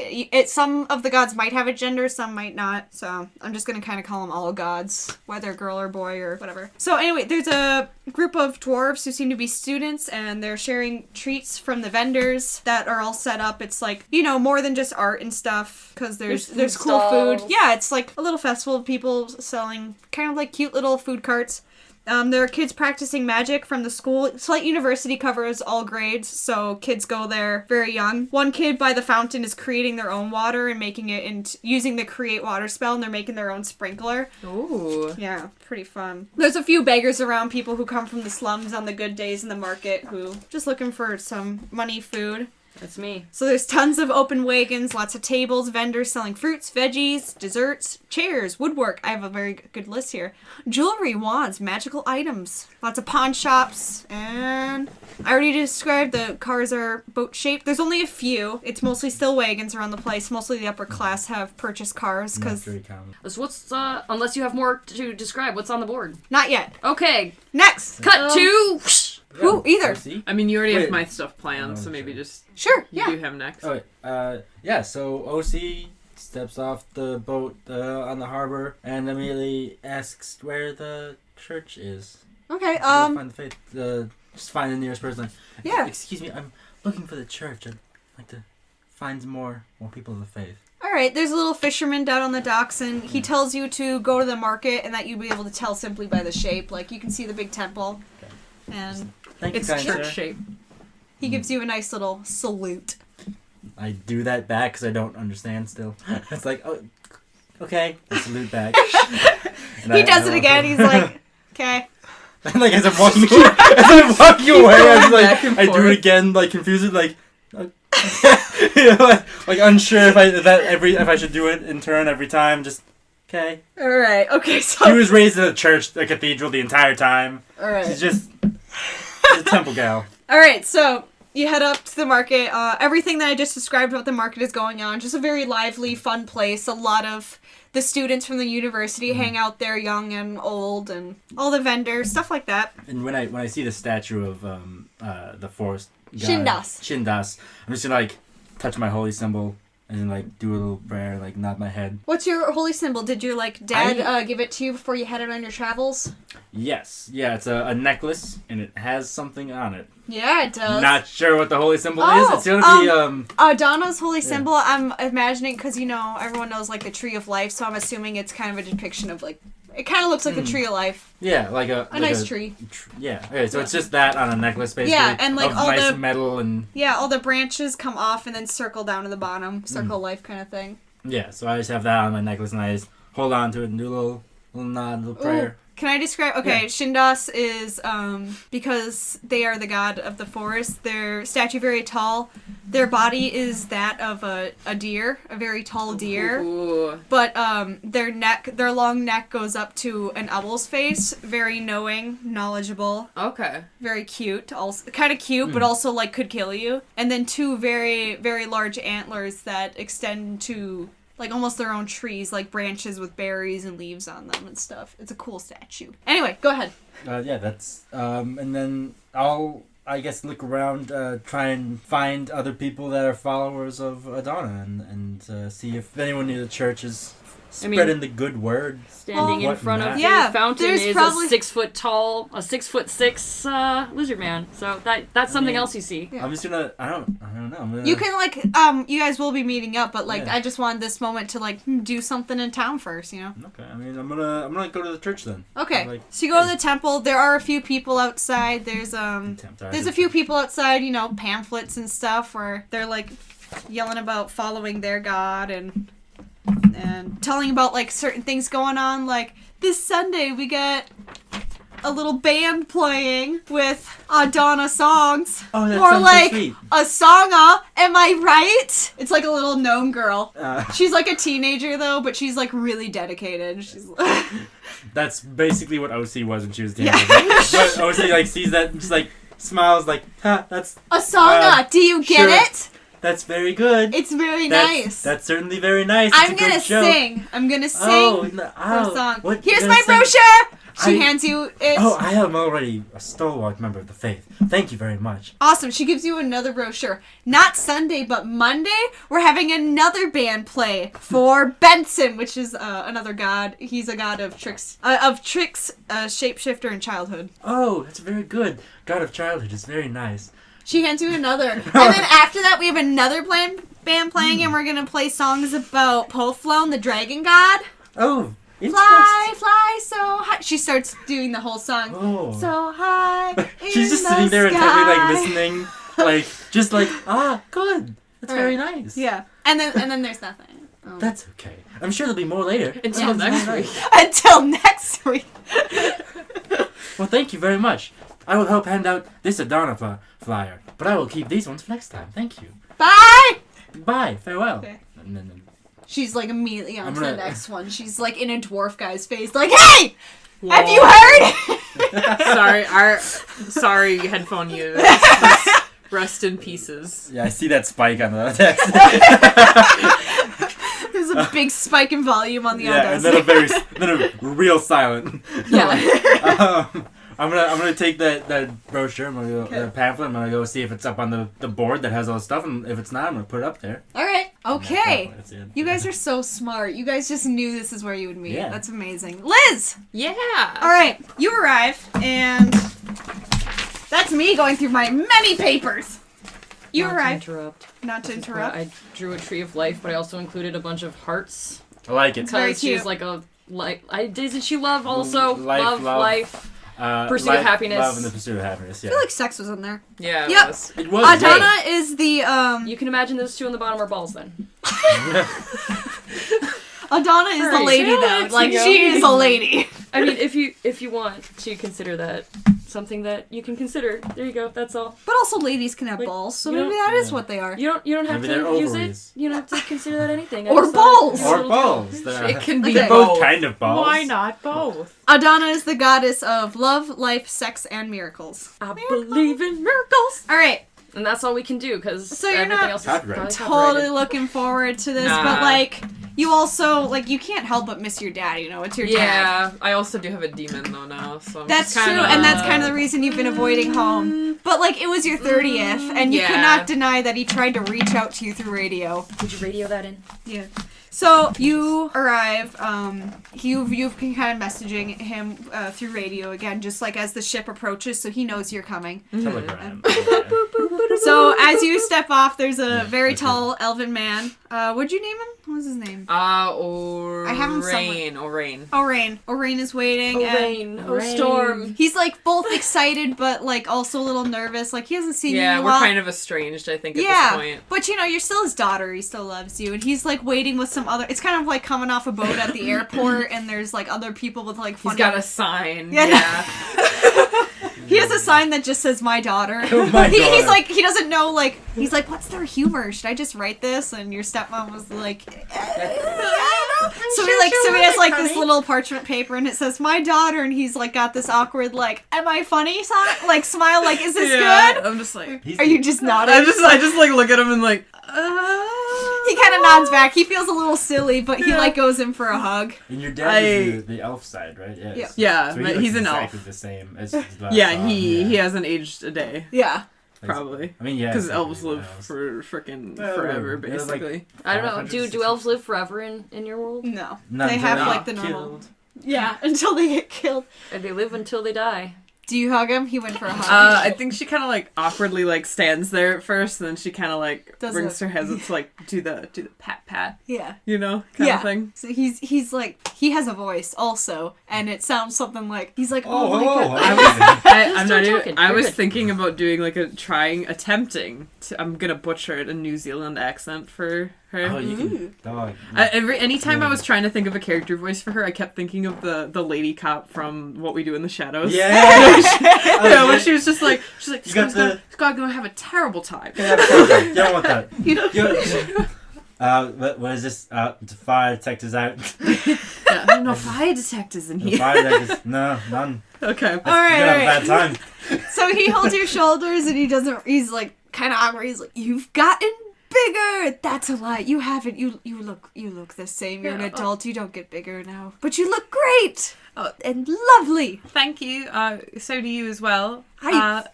Some of the gods might have a gender, some might not, so I'm just going to kind of call them all gods, whether girl or boy or whatever. So anyway, there's a group of dwarves who seem to be students, and they're sharing treats from the vendors that are all set up. It's like, more than just art and stuff, because there's cool stalls. food. Yeah, it's like a little festival of people selling kind of like cute little food carts. There are kids practicing magic from the school. Slight University covers all grades, so kids go there very young. One kid by the fountain is creating their own water and making it into using the create water spell, and they're making their own sprinkler. Ooh. Yeah, pretty fun. There's a few beggars around, people who come from the slums on the good days in the market who just looking for some money, food. That's me. So there's tons of open wagons, lots of tables, vendors selling fruits, veggies, desserts, chairs, woodwork. I have a very good list here. Jewelry, wands, magical items. Lots of pawn shops. And I already described the cars are boat-shaped. There's only a few. It's mostly still wagons around the place. Mostly the upper class have purchased cars. That's Because very common. So what's unless you have more to describe, what's on the board? not yet. Okay, Next. cut to. Who? Either. OC? I mean, you already have Wait. my stuff planned, so Oh, maybe sure. just Sure, you yeah. do him next. Oh, wait. Yeah, so OC steps off the boat on the harbor and immediately asks where the church is. Okay, So go find the faith. Just find the nearest person. Like, yeah. Excuse me, I'm looking for the church. I'd like to find more people of the faith. All right, there's a little fisherman down on the docks, and he tells you to go to the market and that you'll be able to tell simply by the shape. Like, you can see the big temple, Okay. and Thank you, It's kind church sir. shape. he gives you a nice little salute. I do that back because I don't understand still. It's like, oh, okay. I salute back. And He does it again. He's like, okay. like as I'm walking, away, I'm Back like, and I do forth. it again, like confused, like, like unsure if I should do it in turn every time. Just okay. All right. Okay. He So. was raised in a church, a cathedral, the entire time. All right. She's just a temple gal. All right. So you head up to the market. Everything that I just described about the market is going on. Just a very lively, fun place. A lot of the students from the university hang out there, young and old, and all the vendors, stuff like that. And when I see the statue of the forest god, Shindas. I'm just gonna like touch my holy symbol and then like do a little prayer, like nod my head. What's your holy symbol? Did your dad give it to you before you headed on your travels? Yes, yeah, it's a necklace, and it has something on it. Yeah, it does. Not sure what the holy symbol is. It's gonna be Donna's holy symbol. I'm imagining because everyone knows like the tree of life, so I'm assuming it's kind of a depiction of like it kind of looks like the tree of life. Yeah, like a nice tree. Yeah. Okay, so it's just that on a necklace, basically. Yeah, and like of all nice the metal and all the branches come off and then circle down to the bottom, circle of life kind of thing. yeah. So I just have that on my necklace, and I just hold on to it and do a little nod, little prayer. Ooh. Can I describe? Okay, Yeah. Shindas is because they are the god of the forest. Their statue very tall. Their body is that of a deer, a very tall deer. Ooh. But their long neck goes up to an owl's face. Very knowing, knowledgeable, Okay. very cute. Also kind of cute, but also like could kill you. And then two very very large antlers that extend to like almost their own trees, like branches with berries and leaves on them and stuff. It's a cool statue. Anyway, go ahead. Yeah, that's and then I'll I guess look around, try and find other people that are followers of Adana, and see if anyone near the church is spreading the good word. Standing in front of Yeah, the fountain there's is probably- a 6 foot tall, a 6'6" lizard man. So that's something else you see. Yeah. I'm just gonna I don't know. I'm gonna, You can like you guys will be meeting up, but like Yeah. I just wanted this moment to like do something in town first, you know. Okay, I mean I'm gonna go to the church then. Okay. Like, So you go to the temple. There are a few people outside. There's a few people outside, you know, pamphlets and stuff where they're like yelling about following their god and telling about like certain things going on. Like this Sunday we get a little band playing with Donna songs. Oh, that More sounds like so sweet. a song, am I right? It's like a little gnome girl. She's like a teenager though, but she's like really dedicated. She's That's basically what OC was when she was a teenager. But OC like sees that and just like smiles like, ha, that's a song. Do you get sure. it? That's very good. It's very That's- nice. That's certainly very nice. It's I'm a gonna good joke. sing. I'm gonna sing Oh, a song. What, Here's you're my gonna sing? brochure. She I- hands you it. Oh, I am already a stalwart member of the faith. Thank you very much. Awesome. She gives you another brochure. Not Sunday, but Monday, we're having another band play for Benson, which is another god. He's a god of tricks, shapeshifter, and childhood. Oh, that's very good. God of childhood is very nice. She hands you another. And then after that, we have another band playing, and we're going to play songs about Poflone, the dragon god. Oh, Fly, fly so high. She starts doing the whole song. Oh. So high. She's just in sitting the there intently, like sky. listening, like just like good. That's very nice. Yeah. And then there's nothing. Oh. That's okay. I'm sure there'll be more later. Until That's next very week. nice. Until next week. Well, thank you very much. I will help hand out this Adana flyer, but I will keep these ones for next time. Thank you. Bye. Bye. Farewell. Okay. And then, She's like immediately on to the gonna- next one. She's like in a dwarf guy's face, like, "Hey, have you heard?" Sorry, headphone users. Rest in pieces. yeah, I see that spike on the text. There's a big spike in volume on the yeah, and Audacity. then a real silent. Yeah. I'm gonna take that brochure. I'm gonna go the pamphlet. I'm gonna go see if it's up on the board that has all the stuff, and if it's not, I'm gonna put it up there. All right. Okay. That's it. You guys are so smart. You guys just knew this is where you would meet. Yeah. That's amazing. Liz! Yeah. All right. You arrive, and that's me going through my many papers. You Not to arrive. interrupt. Not to This is where interrupt. I drew a tree of life, but I also included a bunch of hearts. I like it. Very Because she's cute. like isn't she love also? Life, love. Life. Pursuit of Life, happiness. Love and the pursuit of happiness. I Yeah. feel like sex was in there. Yeah. It Yep. was. It was. Adana is the You can imagine those two on the bottom are balls then. Adana is the Furry. lady though. Let's Like go. she is a lady. I mean, if you want to consider that something that you can consider, there you go. That's all. But also ladies can have Like, balls, so you maybe don't- that is what they are. You don't have Maybe to they're use ovaries. it. You don't have to consider that anything. I Or just thought balls. it was a Or little balls. It can be Okay. Both both. kind of balls. Why not both? Adana is the goddess of love, life, sex, and miracles. I believe in miracles. All right. And that's all we can do because So you're everything not else is Copyright. probably Totally copyrighted. looking forward to this, Nah. but like You also, like, you can't help but miss your dad, you know, it's your dad. Yeah, I also do have a demon though now, so I'm That's just true, kinda... and that's kind of the reason you've been avoiding home. But, like, it was your 30th, and you could Yeah. not deny that he tried to reach out to you through radio. Did you radio that in? Yeah. So, you arrive, you've been kind of messaging him through radio again, just, like, as the ship approaches, so he knows you're coming. Telegram. So, as you step off, there's a very tall elven man. What'd you name him? What was his name? I have him Orain. Orain is waiting. and Rain. Oh, storm. He's, like, both excited, but, like, also a little nervous. Like, he hasn't seen you in Yeah, a we're while. kind of estranged, I think, at Yeah, this point. but, you know, you're still his daughter. He still loves you. And he's, like, waiting with some other... It's kind of like coming off a boat at the airport, and there's, like, other people with, like, funny... He's got a sign. Yeah. Yeah. He has a sign that just says, my daughter. Oh, my He's daughter. like, he doesn't know, like... He's like, what's their humor? Should I just write this? And your stepmom was like... So he has like this little parchment paper and it says my daughter and he's like got this awkward like am I funny like smile like is this good? I'm just like... Are you just nodding? I just like look at him and like... He kind of nods back. He feels a little silly, but he like goes in for a hug. And your dad is the elf side, right? Yes. Yeah, So he but looks he's an exactly elf. the same as his last Yeah, song, he hasn't aged a day. Yeah. Probably. I mean, yeah. Because it's elves like, live elves. for frickin' Yeah, forever, they're like- basically. I don't know. 500, Do elves live forever in your world? No. None They until have they're like the normal. Killed. Yeah, until they get killed. And they live until they die. Do you hug him? He went for a hug. I think she kind of like awkwardly like stands there at first, and then she kind of like Does brings it. her head up to like do the pat, yeah. you know, kind of thing. So he's like he has a voice also, and it sounds something like he's like Oh, my whoa, god. I'm Still not even. talking. I You're was good. thinking about doing like attempting to. I'm gonna butcher it, a New Zealand accent for her. Oh, you can. Dog. Anytime I was trying to think of a character voice for her, I kept thinking of the lady cop from What We Do in the Shadows. Yeah. Yeah, when she was just like, she's like, You got this guy's gonna have a terrible time. You don't want that. You know? What is this? The fire detectors out. No fire detectors in The here. fire detectors. No, none. Okay. All right, You're gonna all have a right. bad time. So he holds your shoulders and he's like kind of awkward. He's like, you've gotten bigger. That's a lie. You haven't. You look the same. You're an Yeah. adult. You don't get bigger now. But you look great. Oh. And lovely. Thank you. So do you as well. Yeah.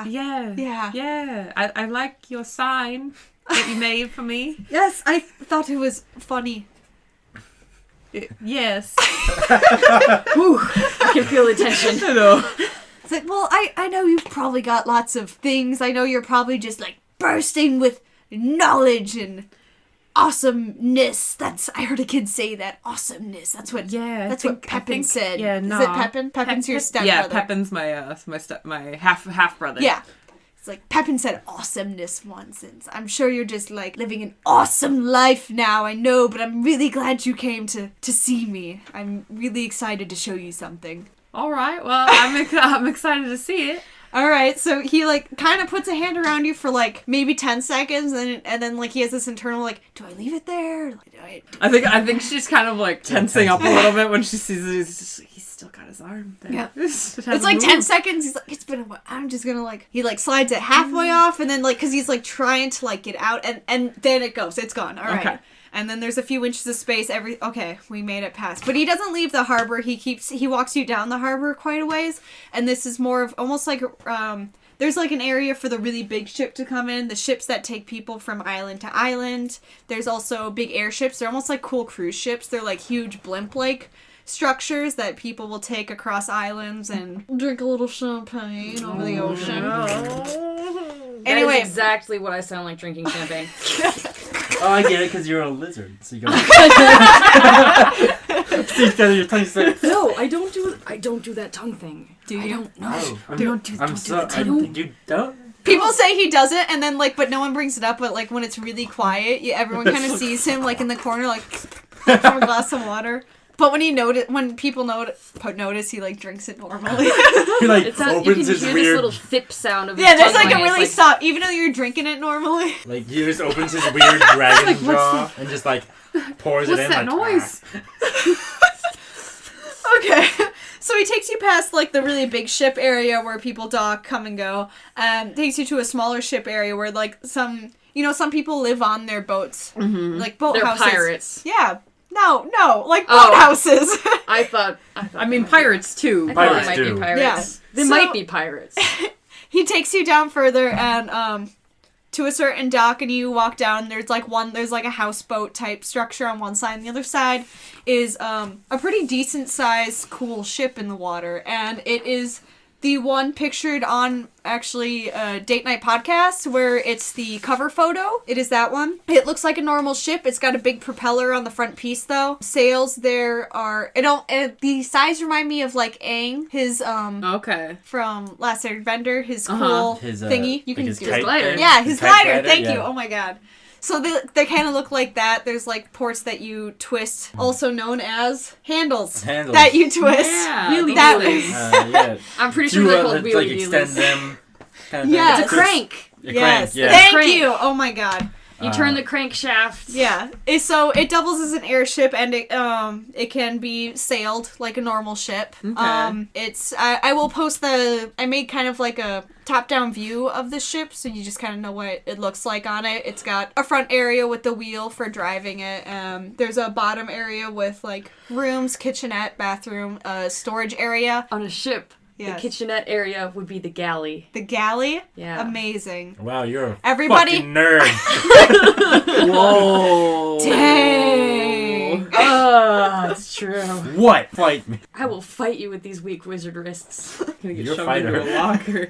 Yeah. I like your sign that you made for me. Yes, I thought it was funny. Yes. I can feel the tension. I know. It's like, well, I know you've probably got lots of things. I know you're probably just like bursting with knowledge and awesomeness. I heard a kid say that. Awesomeness. That's what Pepin said. Yeah, no. Is it Pepin? Pepin's your stepbrother. Yeah, Pepin's my half brother. Yeah. It's like Pepin said awesomeness once, and I'm sure you're just like living an awesome life now. I know, but I'm really glad you came to see me. I'm really excited to show you something. All right. Well, I'm excited to see it. All right, so he like kind of puts a hand around you for like maybe 10 seconds, and then like he has this internal like, do I leave it there? Like, I think she's kind of like tensing up a little bit when she sees it. He's still got his arm there. Yeah. It's It's like 10 seconds. He's like, it's been a while. I'm just gonna like, he like slides it halfway off, and then like, cause he's like trying to like get out, and then it goes. It's gone. All right. Okay. And then there's a few inches of space. Okay, we made it past. But he doesn't leave the harbor. He walks you down the harbor quite a ways. And this is more of almost like there's like an area for the really big ship to come in. The ships that take people from island to island. There's also big airships. They're almost like cool cruise ships. They're like huge blimp-like structures that people will take across islands and drink a little champagne over the ocean. Anyway, That is exactly what I sound like drinking champagne. Oh, I get it, because you're a lizard. So you go. So your tongue says. No, I don't do that tongue thing. Do I you? don't know. Oh, Don't do that. You don't? People say he does it, and then like, but no one brings it up. But like when it's really quiet, everyone kind of sees him like in the corner, like from a glass of water. But when people notice, he like drinks it normally. He like It's not, you opens can his hear weird. this little thip sound of his Yeah, there's tongue like a when it's, really soft, even though you're drinking it normally. Like he just opens his weird dragon jaw and just like pours What's it in. that like, noise? Okay. So he takes you past like the really big ship area where people dock, come and go, and takes you to a smaller ship area where like some people live on their boats, like boat They're houses. pirates. Yeah, No, like Oh. boathouses. I mean, pirates too. I thought Pirates they might do. be pirates. Yeah. They So- might be pirates. He takes you down further and to a certain dock, and you walk down. There's like a houseboat type structure on one side, and the other side is a pretty decent sized cool ship in the water, and it is the one pictured on actually Date Night Podcast, where it's the cover photo. It is that one. It looks like a normal ship. It's got a big propeller on the front piece though. Sails there are the size remind me of like Aang, his Okay. from Last Airbender, his cool His thingy. You like can his do kite glider. thing? yeah, his kite glider. Thank yeah. you. Oh my god. So they kind of look like that. There's like ports that you twist, also known as handles, Handles. that you twist. Yeah, Really that easily. Yeah. I'm pretty sure they're called to, like, wheelie extend dealies. them. Kind of Yeah. thing. It's a crank. A Yes. crank, yeah. Thank Crank. you. Oh my god. You turn the crankshaft. Yeah. So it doubles as an airship, and it can be sailed like a normal ship. Okay. I will post I made kind of like a top-down view of the ship, so you just kind of know what it looks like on it. It's got a front area with the wheel for driving it. There's a bottom area with like rooms, kitchenette, bathroom, storage area. On a ship, Yes. the kitchenette area would be the galley. The galley. Yeah. Amazing. Wow, you're a Everybody- fucking nerd. Whoa. Dang. It's true. What? Fight me. I will fight you with these weak wizard wrists. Gonna get You're a shoved fighter. into a locker.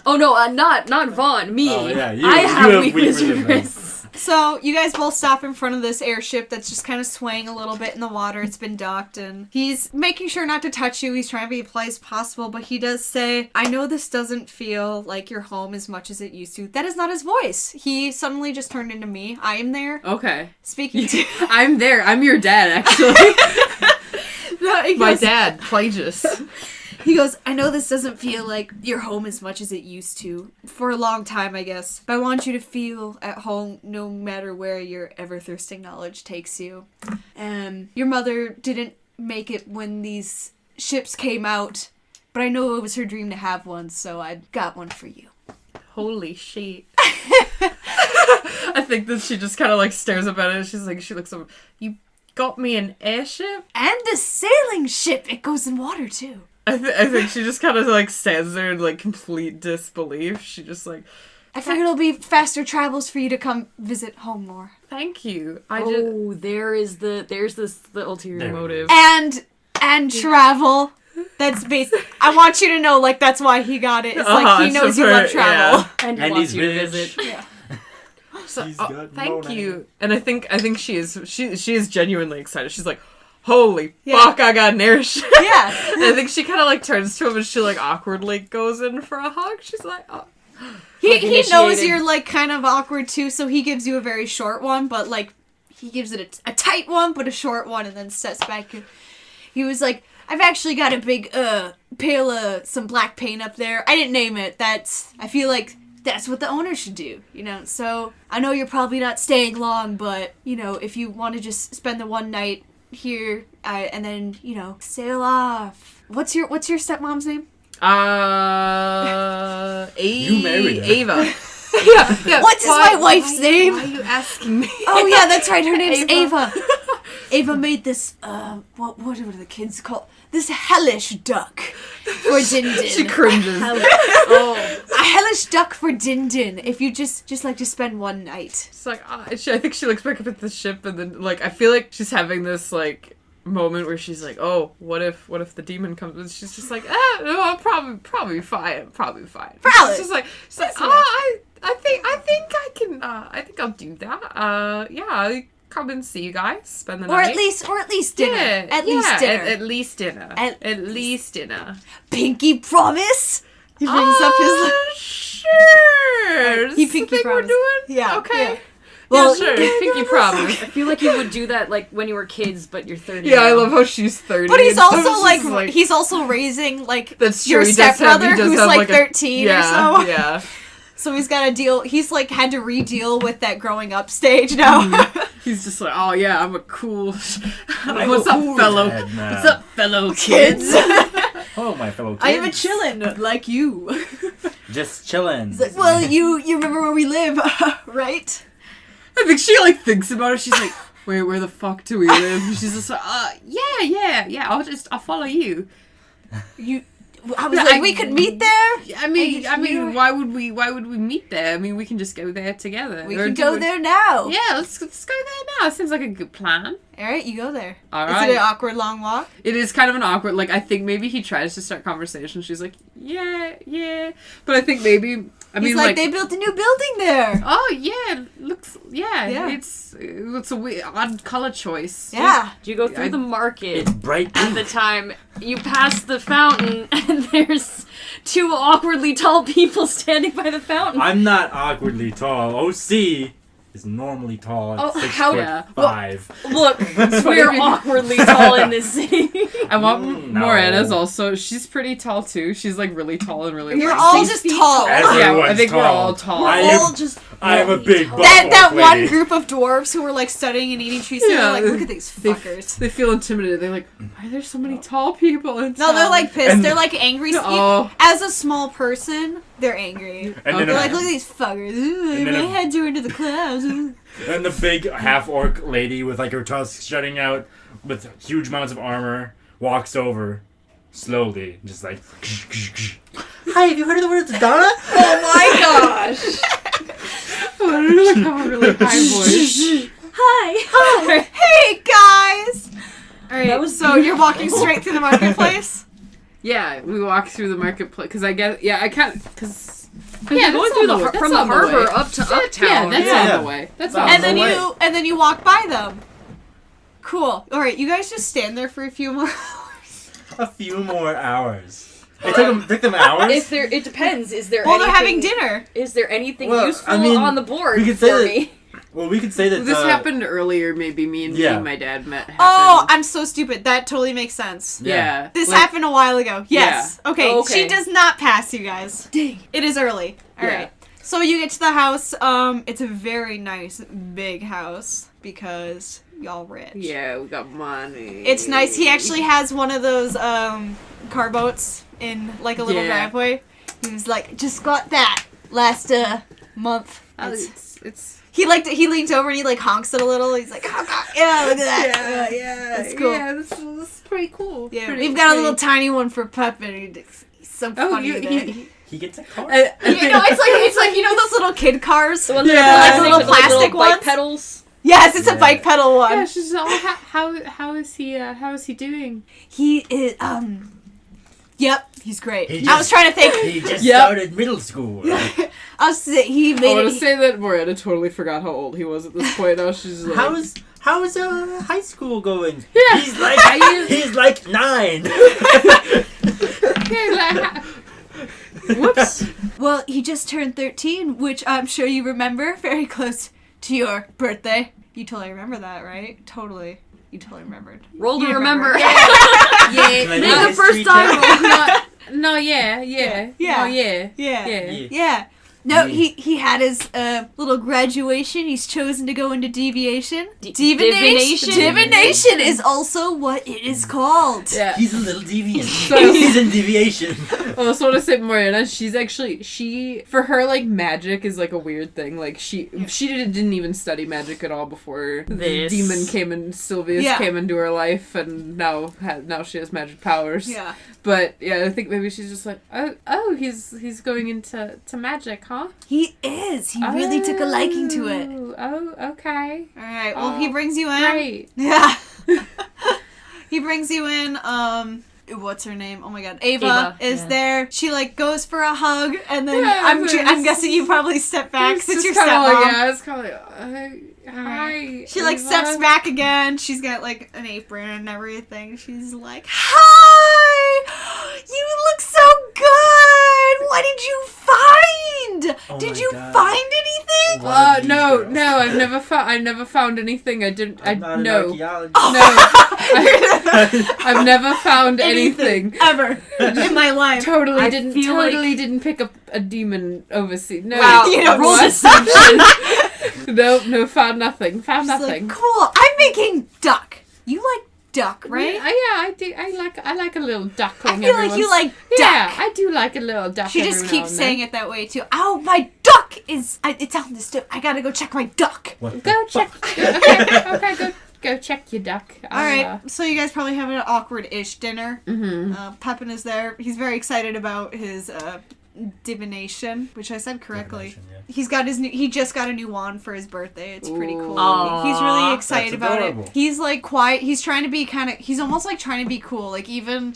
Oh no, not Vaughn, me. Oh, yeah, you- I you have have weak weak wizard wizard wrists. So you guys both stop in front of this airship that's just kind of swaying a little bit in the water. It's been docked, and he's making sure not to touch you. He's trying to be as polite as possible, but he does say, "I know this doesn't feel like your home as much as it used to." That is not his voice. He suddenly just turned into me. I am there Okay. speaking to. I'm there. I'm your dad, actually. No, he My goes- dad, Plajus. He goes, "I know this doesn't feel like your home as much as it used to. For a long time, I guess. But I want you to feel at home no matter where your ever-thirsting knowledge takes you. Your mother didn't make it when these ships came out, but I know it was her dream to have one, so I got one for you." Holy shit. I think that she just kind of like stares up at it. She looks up. You got me an airship? And a sailing ship! It goes in water, too. I think she just kind of like stands there in like complete disbelief. She just like, I figured it'll be faster travels for you to come visit home more. thank you. There's the ulterior There we go. motive. And travel. That's basic. I want you to know, like, that's why he got it. It's like he it's knows just you her- love travel. yeah. And he And wants he's you to rich. visit. Yeah. So, He's got thank no you. name. And I think she is genuinely excited. She's like, holy Yeah. fuck, I got an airship. Yeah. And I think she kind of like turns to him and she like awkwardly goes in for a hug. She's like, oh. He knows initiated. you're, like, kind of awkward, too, so he gives you a very short one, but, like, he gives it a tight one, but a short one, and then steps back. He was like, "I've actually got a big, pail of some black paint up there. I didn't name it. I feel like that's what the owner should do, you know? So, I know you're probably not staying long, but, you know, if you want to just spend the one night here, and then, you know, sail off." What's your stepmom's name? You married her. Ava. Yeah. What is my wife's name? Why are you asking me? Oh yeah, that's right. Her name's Ava. Ava. Ava made this what are the kids called? This hellish duck for Din Din. She cringes. Oh, A hellish duck for Din Din. If you just like to spend one night. It's like, I think she looks back up at the ship and then, like, I feel like she's having this, like, moment where she's like, oh, what if the demon comes? And she's just like, no, I'm probably fine. Probably. She's like, I think I'll do that. Yeah, I'll come and see you guys, spend the Or night. at least dinner. Yeah, At least dinner. At least dinner. At- At least dinner. Pinky promise? He brings up his Sure. He This pinky the thing promise. we're doing? Yeah, Okay. yeah. Well, yeah, sure. Pinky promise. I feel like you would do that like when you were kids, but you're 30. Yeah, I now. love how she's 30. But he's and also she's like he's also raising like That's your true. He does have- stepbrother he does who's have, like a- 13 yeah, or so. Yeah. So he's got to deal. He's like had to re-deal with that growing up stage now. He's just like, oh yeah, I'm a cool. What's I'm up, a cool fellow? dad now. What's up, fellow kids? Oh, my fellow kids. I am a chillin' like you. Just chilling. He's like, well, you remember where we live, right? I think she like thinks about it. She's like, where the fuck do we live? She's just like, yeah, I'll follow you. I was like, we could meet there. I mean, why would we meet there? I mean, we can just go there together. We can go there now. Yeah, let's go there now. Seems like a good plan. All right, you go there. All Is right. it an awkward long walk? It is kind of an awkward, like, I think maybe he tries to start conversation. She's like, yeah. But I think maybe, He's like, they built a new building there. oh, yeah, Yeah. it's a weird, odd color choice. Yeah. You go through the market. It's bright At pink. the time, you pass the fountain, and there's two awkwardly tall people standing by the fountain. I'm not awkwardly tall. OC is normally tall at Oh, 6'5". Look, we're awkwardly tall in this city. I want No. Morena's also, she's pretty tall too. She's like really tall and really You're lanky. all just tall. Yeah, I Everyone's think we're tall. all tall. I We're am- all just I am a big buff that old one lady. group of dwarves who were like studying and eating trees. Yeah, Yeah, like, look at these They, fuckers. they feel intimidated. They're like, why are there so many tall people in No, town? they're like pissed. And- They're like angry. Oh. As a small person, they're angry. And then They're a- like, look at these fuckers. Ooh, And then my a- heads are into the clouds. Ooh. And the big half-orc lady with like her tusks jutting out with huge amounts of armor walks over slowly, just like. Hi, have you heard of the word Donna? Oh my gosh. I don't know, have a really high voice. Hi. Hey, guys. All right, That was so you're walking straight through the marketplace? Yeah, we walk through the marketplace because I guess I can't because Yeah, going that's through on the way. from That's the on way. harbor up to uptown. Yeah, that's Yeah. on the way. That's On on and the then way. way. you walk by them. Cool. All right, you guys just stand there for a few more hours. A few more hours. It took them hours. It depends. Is there Well, they're having anything- dinner. Is there anything Well, useful I mean, on the board we could for say that- me? Well, we could say that This happened earlier. Maybe me and Yeah. my dad met. Happened. Oh, I'm so stupid. That totally makes sense. yeah. This Like, happened a while ago. Yes. Okay. Okay. She does not pass you guys. Dang. It is early. All right. Yeah. So you get to the house. It's a very nice big house because y'all rich. Yeah, we got money. It's nice. He actually has one of those car boats in like a little Yeah. driveway. He was like, just got that last month. Oh, It's- it's he leans over and he like honks it a little. He's like, oh, God, yeah, look at that. yeah, That's cool. Yeah, this is pretty cool. Yeah, Pretty- we've got a pretty- little tiny one for Pep, and he's so Oh, funny with it. He gets a car. You know, it's like you know those little kid cars. The ones Yeah. that are Little plastic with, like, plastic little bike ones? pedals. Yes, it's a Yeah. bike pedal one. Yeah, she's all, how is he doing? He is Yep, he's great. He I was just- trying to think. He just Yep. started middle school. I was he I made want it. to say that Morena totally forgot how old he was at this point. Now she's like, How's high school going? Yeah. He's like 9. whoops. Well, he just turned 13, which I'm sure you remember, very close to your birthday. You totally remember that, right? Totally. You totally remembered. Roll to You remember. Yeah. Can I Make do the history first time check? roll. No, yeah. Yeah. No, yeah. Yeah. Yeah. Yeah. No, Yeah. he had his little graduation. He's chosen to go into deviation. Divination? Divination is also what it is called. Yeah. He's a little deviant. So- He's in deviation. I also want to say Morena, she for her like magic is like a weird thing. Like she didn't even study magic at all before the This. demon came in. Sylvius Yeah. came into her life, and now she has magic powers. Yeah. But yeah, I think maybe she's just like, oh, he's going into magic, huh? He is. He really took a liking to it. Oh, okay. All right. Well, Oh, he brings you in. Great. Yeah. He brings you in. What's her name? Oh my God, Ava is yeah. there. She like goes for a hug, and then Yeah, I'm it's- guessing you probably step back It's since just your kinda stepmom. like, yeah, it's kind of like, hi. She like Ava. steps back again. She's got like an apron and everything. She's like, "Hi, you look so good. What did you find? Oh did my you God. find anything?" One of these No, girls. no, I never found anything. I didn't. I'm not an no, archaeologist. I've never found anything. ever in my life. Totally I didn't. feel Totally didn't pick up a demon overseas. No. Wow, You know, roll what? deception. No, found nothing. Found She's nothing. like, "Cool. I'm making duck. You like duck, right?" Yeah, I do. I like a little duckling. I feel like you like duck. Yeah, I do like a little duck. She just keeps saying it that way too. Oh, my duck duck is... it's on the stove. I gotta go check my duck. What the Go check. fuck? Okay, go check your duck. All right, so you guys probably have an awkward-ish dinner. Pepin is there. He's very excited about his divination, which I said correctly. Divination, yeah. He just got a new wand for his birthday. It's pretty cool. Aw, He's really excited that's about adorable. it. He's like quiet. He's trying to be he's almost like trying to be cool. Like even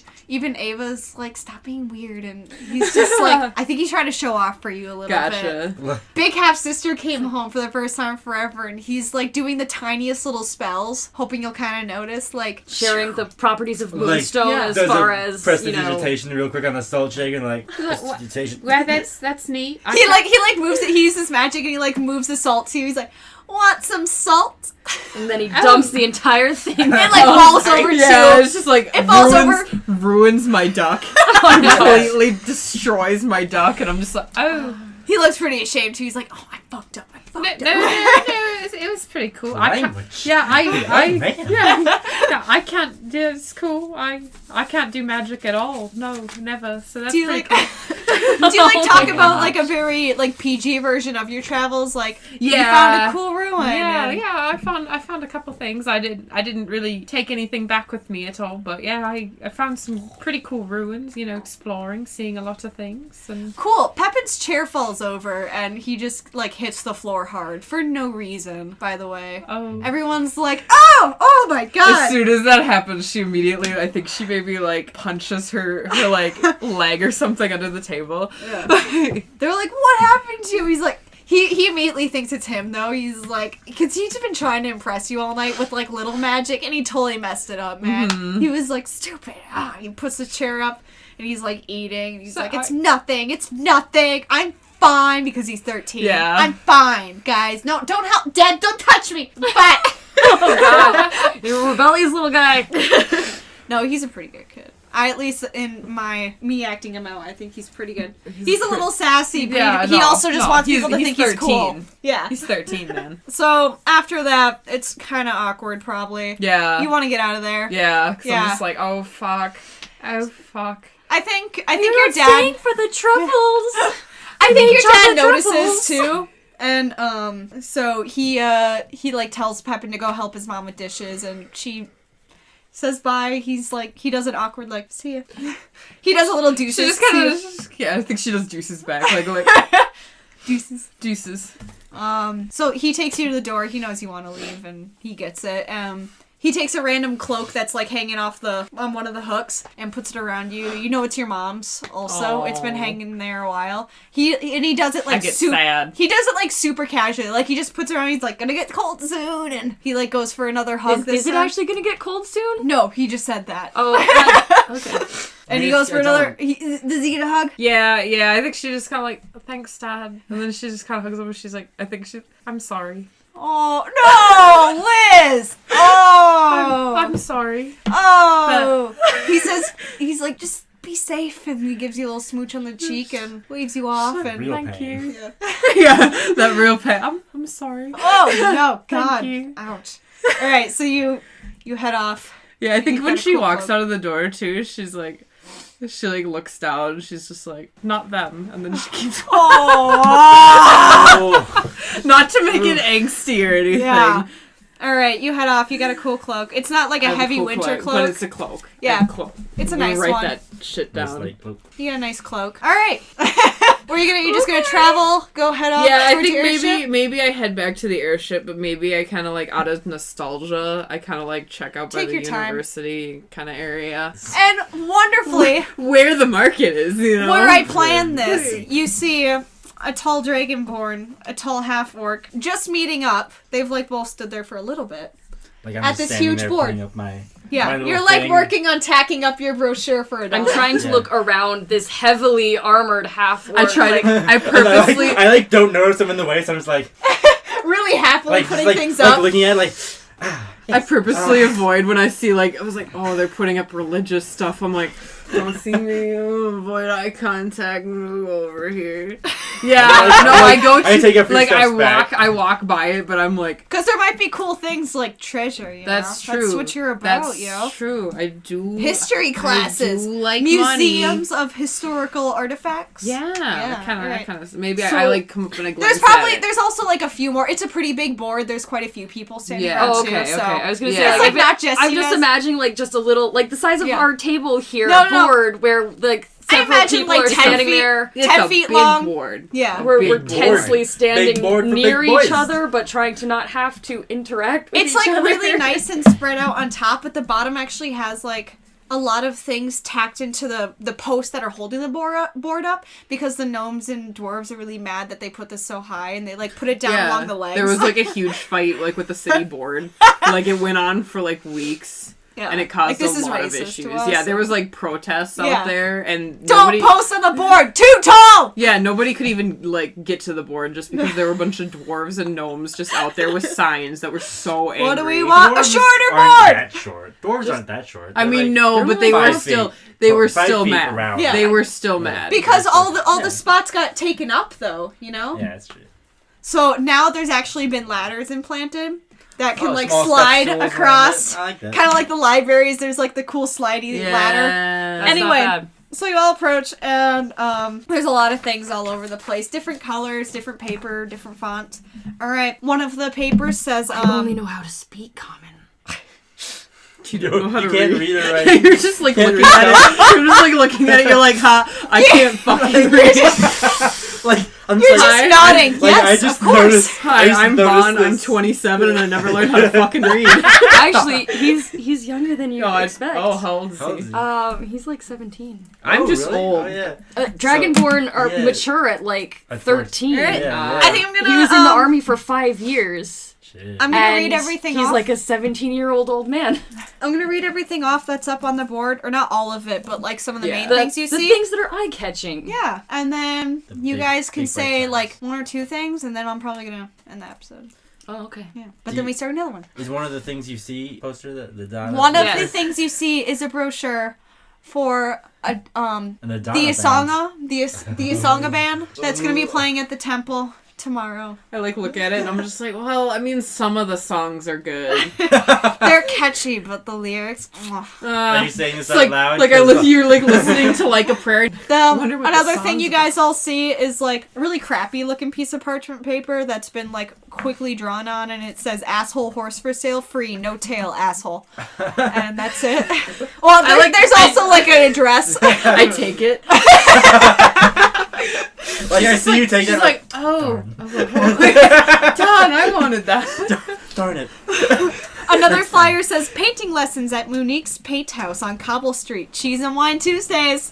Ava's like, stop being weird, and he's just like, I think he's trying to show off for you a little bit. Gotcha. Big half sister came home for the first time forever, and he's like doing the tiniest little spells, hoping you'll kind of notice, like Sharing the properties of Like, Moonstone yeah. as Does far a as, prestidigitation real quick on the salt shaker, like Like, what? prestidigitation. Well, that's neat. he moves it. He uses magic, and he like moves the salt too. He's like, want some salt? and then he dumps the entire thing. It like falls over Yeah, too. it's just like It falls ruins my duck. Completely destroys my duck, and I'm just like, oh. He looks pretty ashamed too. He's like, oh, I fucked up. No, it was pretty cool. Language. I can't. Yeah, it's cool. I can't do magic at all. No, never. So that's Do you pretty like cool. do you like Oh talk my about gosh. like a very like PG version of your travels? Like you Yeah. found a cool ruin. Yeah, and- yeah. I found a couple things. I didn't really take anything back with me at all. But yeah, I found some pretty cool ruins. You know, exploring, seeing a lot of things, and Cool. Pepin's chair falls over and he just like hits the floor hard for no reason, by the way. oh. Everyone's like, oh my god. As soon as that happens, she immediately, I think she maybe like punches her like leg or something under the table. Yeah. They're like, what happened to you? He's like, he immediately thinks it's him though. He's like, because he's been trying to impress you all night with like little magic, and he totally messed it up, man. He was like, stupid. He puts the chair up and he's like eating. And he's So like, it's nothing. I'm fine, because he's 13. Yeah. I'm fine, guys. No, don't help. Dad, don't touch me. But Oh god, you're a rebellious little guy. no, he's a pretty good kid. I, at least in me acting him out, I think he's pretty good. He's a little sassy, but Yeah, he no, also just no, wants he's- people to he's think he's cool. 13. Yeah. He's 13, man. So after that, it's kind of awkward, probably. Yeah. You want to get out of there. Yeah, because Yeah. I'm just like, oh fuck. I think your You're dad. staying for the truffles. I think your dad chocolate notices truffles. too. And so he like tells Pepin to go help his mom with dishes, and she says bye. He's like, he does an awkward like, see ya. He does a little deuces. She just kind of, yeah, I think she does deuces back. Like deuces. deuces. So he takes you to the door. He knows you want to leave, and he gets it. He takes a random cloak that's like hanging off on one of the hooks and puts it around you. You know it's your mom's. Also, it's been Aw. hanging there a while. He does it like I get sad. He does it like super casually. Like he just puts it around. He's like, gonna get cold soon, and he like goes for another hug. Is it actually gonna get cold soon? No, he just said that. Oh, okay. And he Yes, goes for I another. told Does he get a hug? Yeah, I think she just kind of like, thanks, Dad. And then she just kind of hugs over. She's like, I'm sorry. Oh no, Liz! Oh, I'm sorry. oh. He's like, just be safe, and he gives you a little smooch on the cheek and waves you off. And Real Thank pain. you. Yeah. Yeah, that real pain. I'm sorry. Oh no, Thank God! you. Ouch! All right, so you head off. Yeah, I think You've when got a she cool walks cloak. out of the door too, she like looks down. She's just like, not them, and then she keeps walking. Oh. Oh, Not to make it angsty or anything. Yeah. All right, you head off. You got a cool cloak. It's not like I a have heavy cool winter but cloak. it's a cloak. Yeah. A cloak. It's a I'm gonna nice write one. that shit nice down. light cloak. You got a nice cloak. All right. Where are you gonna? You're just gonna travel? Go head off? Yeah, I towards think your airship? maybe I head back to the airship, but maybe I kind of like out of nostalgia, I kind of like check out by Take the your time. university kind of area And wonderfully, where the market is. You know, where I planned this, you see a tall dragonborn, a tall half orc, just meeting up. They've like both stood there for a little bit. Like I'm At just this standing huge there board. putting up my Yeah, little you're like thing. working on tacking up your brochure for it. I'm trying to Yeah. look around this heavily armored half. I try to. I purposely. I like don't notice them in the way, so I'm just like really happily just putting like, things like up. looking at it, like I purposely avoid when I see, like, I was like, oh, they're putting up religious stuff. I'm like, don't see me, avoid eye contact, move over here. Yeah, no, I go to, I take a few like, steps back. I walk by it, but I'm like, Because there might be cool things like treasure, you that's know? true. That's what you're about, That's yo. true. I do. History classes. I do like Museums money. of historical artifacts. Yeah, right. kind of. Maybe So- I like come up and I There's glance at it. there's also like a few more. It's a pretty big board. There's quite a few people standing Yeah. around Oh, too. okay, So okay. I was gonna Yeah. say, It's like if not just I'm you just guys. imagining like just a little, like the size of Yeah. our table here, No, a no. board where like I several imagine, people like, are 10 standing feet. there. It's 10 a feet big long. board. yeah. We're Big board. tensely Big standing board for near big each boys. other, but trying to not have to interact with It's each like other. really nice and spread out on top, but the bottom actually has like a lot of things tacked into the posts that are holding the board up because the gnomes and dwarves are really mad that they put this so high and they like put it down along the legs. There was like a huge fight like with the city board. Like it went on for like weeks. yeah. And it caused like, this a is lot of racist issues. to us. Yeah, there was like protests Yeah. out there and Don't nobody post on the board! Too tall! Yeah, nobody could even like get to the board just because there were a bunch of dwarves and gnomes just out there with signs that were so angry. What do we want? A Dwarves shorter aren't board! that short. Dwarves aren't that short. I They're mean, like- no, they're but they like were 5 still feet. they were 5 still feet mad. around. Yeah. They were still mad. Because all the Yeah. spots got taken up though, you know? Yeah, that's true. So now there's actually been ladders implanted that can Oh, like small slide step stools around across. it. I like that. Kind of like the libraries, there's like the cool slidey ladder. That's Anyway. not bad. So you all approach, and there's a lot of things all over the place. Different colors, different paper, different font. All right, one of the papers says, I only know how to speak common. You don't know how to can't read. read it right. You're just like Can't looking read at it. You're just like looking at it. You're like, I can't fucking read. Like I'm You're just just Hi. nodding. like, yes, I just of course. noticed. I Hi, just I'm noticed Vaughn. I'm this. 27 and I never learned how to fucking read. Actually, he's younger than you expect. How old is How old he? is he? He's like 17. I'm Oh, just really? old. Oh, yeah. Dragonborn are yeah. mature at like At first. 13. Right. Yeah, I think I'm gonna. He was in the army for 5 years. Shit. I'm gonna And read everything he's off. like a 17-year-old old man. I'm gonna read everything off that's up on the board, or not all of it, but like some of the Yeah. main The, things you the see. things that are eye-catching. Yeah, and then The you big- guys can big say breakdowns. like one or two things, and then I'm probably gonna end the episode. Oh, okay. Yeah, but Do then you- we start another one. Is one of the things you see poster the Donna? One of Yes. the things you see is a brochure for a and the Donna the bands. Asanga, the Asanga band that's gonna be playing at the temple tomorrow. I like look at it and I'm just like, well, I mean, some of the songs are good. They're catchy, but the lyrics. Are you saying this It's out like, loud? like you're like listening to like a prayer. wonder what the Another thing song's you guys all see is like a really crappy looking piece of parchment paper that's been like quickly drawn on, and it says "asshole horse for sale, free, no tail, asshole," and that's it. Well, there's also like an address. I take it. Like I see you take She's that. like, oh, Don, I wanted that. Darn it. Another flyer says painting lessons at Monique's Paint House on Cobble Street. Cheese and wine Tuesdays.